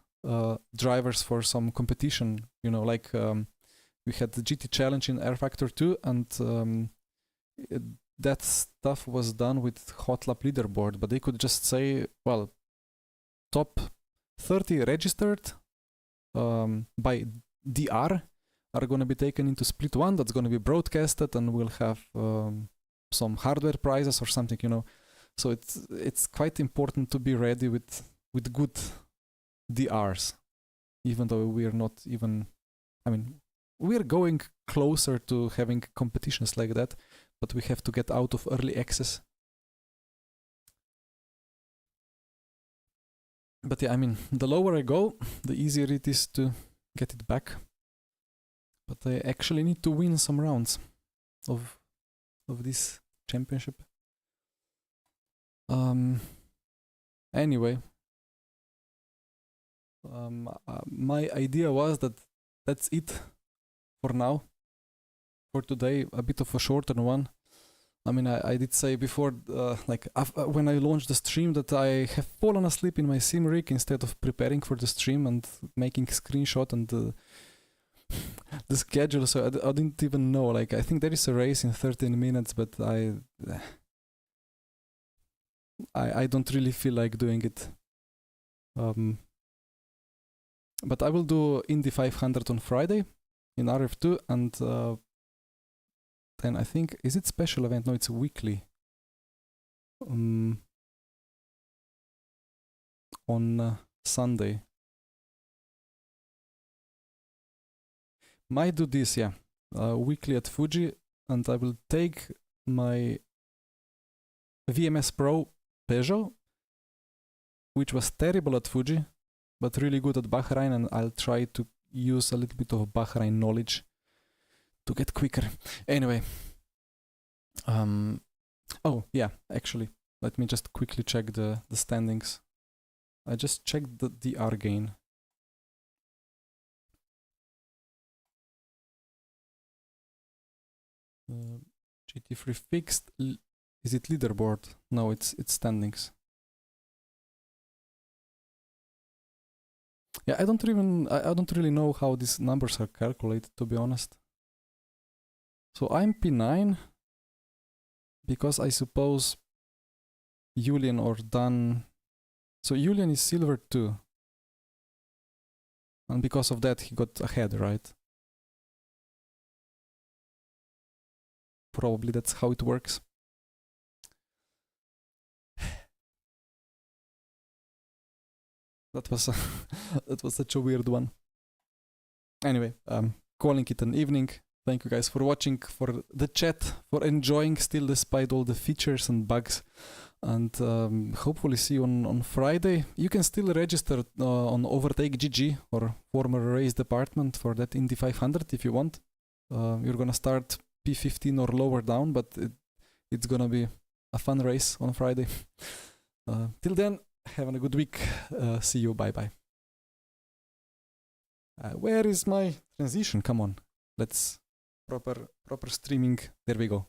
drivers for some competition. You know, like we had the GT Challenge in Air Factor 2, and that stuff was done with Hot Lap leaderboard, but they could just say, well, top 30 registered by DR are going to be taken into split 1 that's going to be broadcasted, and we'll have some hardware prizes or something, you know. So it's quite important to be ready with good DRs, even though we're not even, I mean, we're going closer to having competitions like that, but we have to get out of early access. But yeah, I mean, the lower I go, the easier it is to get it back. But I actually need to win some rounds of this championship. Anyway, my idea was that that's it for now. For today, a bit of a shorter one. I mean, I did say before, when I launched the stream, that I have fallen asleep in my sim rig instead of preparing for the stream and making screenshot and the schedule. So I didn't even know. Like, I think there is a race in 13 minutes, but I don't really feel like doing it. But I will do Indy 500 on Friday in RF2, and then I think, is it special event? No, it's weekly. On Sunday. Might do this, yeah. Weekly at Fuji, and I will take my VMS Pro Peugeot, which was terrible at Fuji, but really good at Bahrain, and I'll try to use a little bit of Bahrain knowledge to get quicker. Anyway, oh yeah, actually, let me just quickly check the standings. I just checked the DR gain. GT3 fixed. Is it leaderboard? No, it's standings. Yeah, I don't really know how these numbers are calculated, to be honest. So I'm P9 because I suppose Julian or Dan. So Julian is silver 2. And because of that he got ahead, right? probably that's how it works. That was that was such a weird one. Anyway, calling it an evening. Thank you guys for watching, for the chat, for enjoying still despite all the features and bugs. And hopefully see you on Friday. You can still register on Overtake GG or former race department for that Indy 500 if you want. You're gonna start P15 or lower down, but it's gonna be a fun race on Friday. Till then, have a good week. See you. Bye bye. Where is my transition? Come on, let's proper streaming. There we go.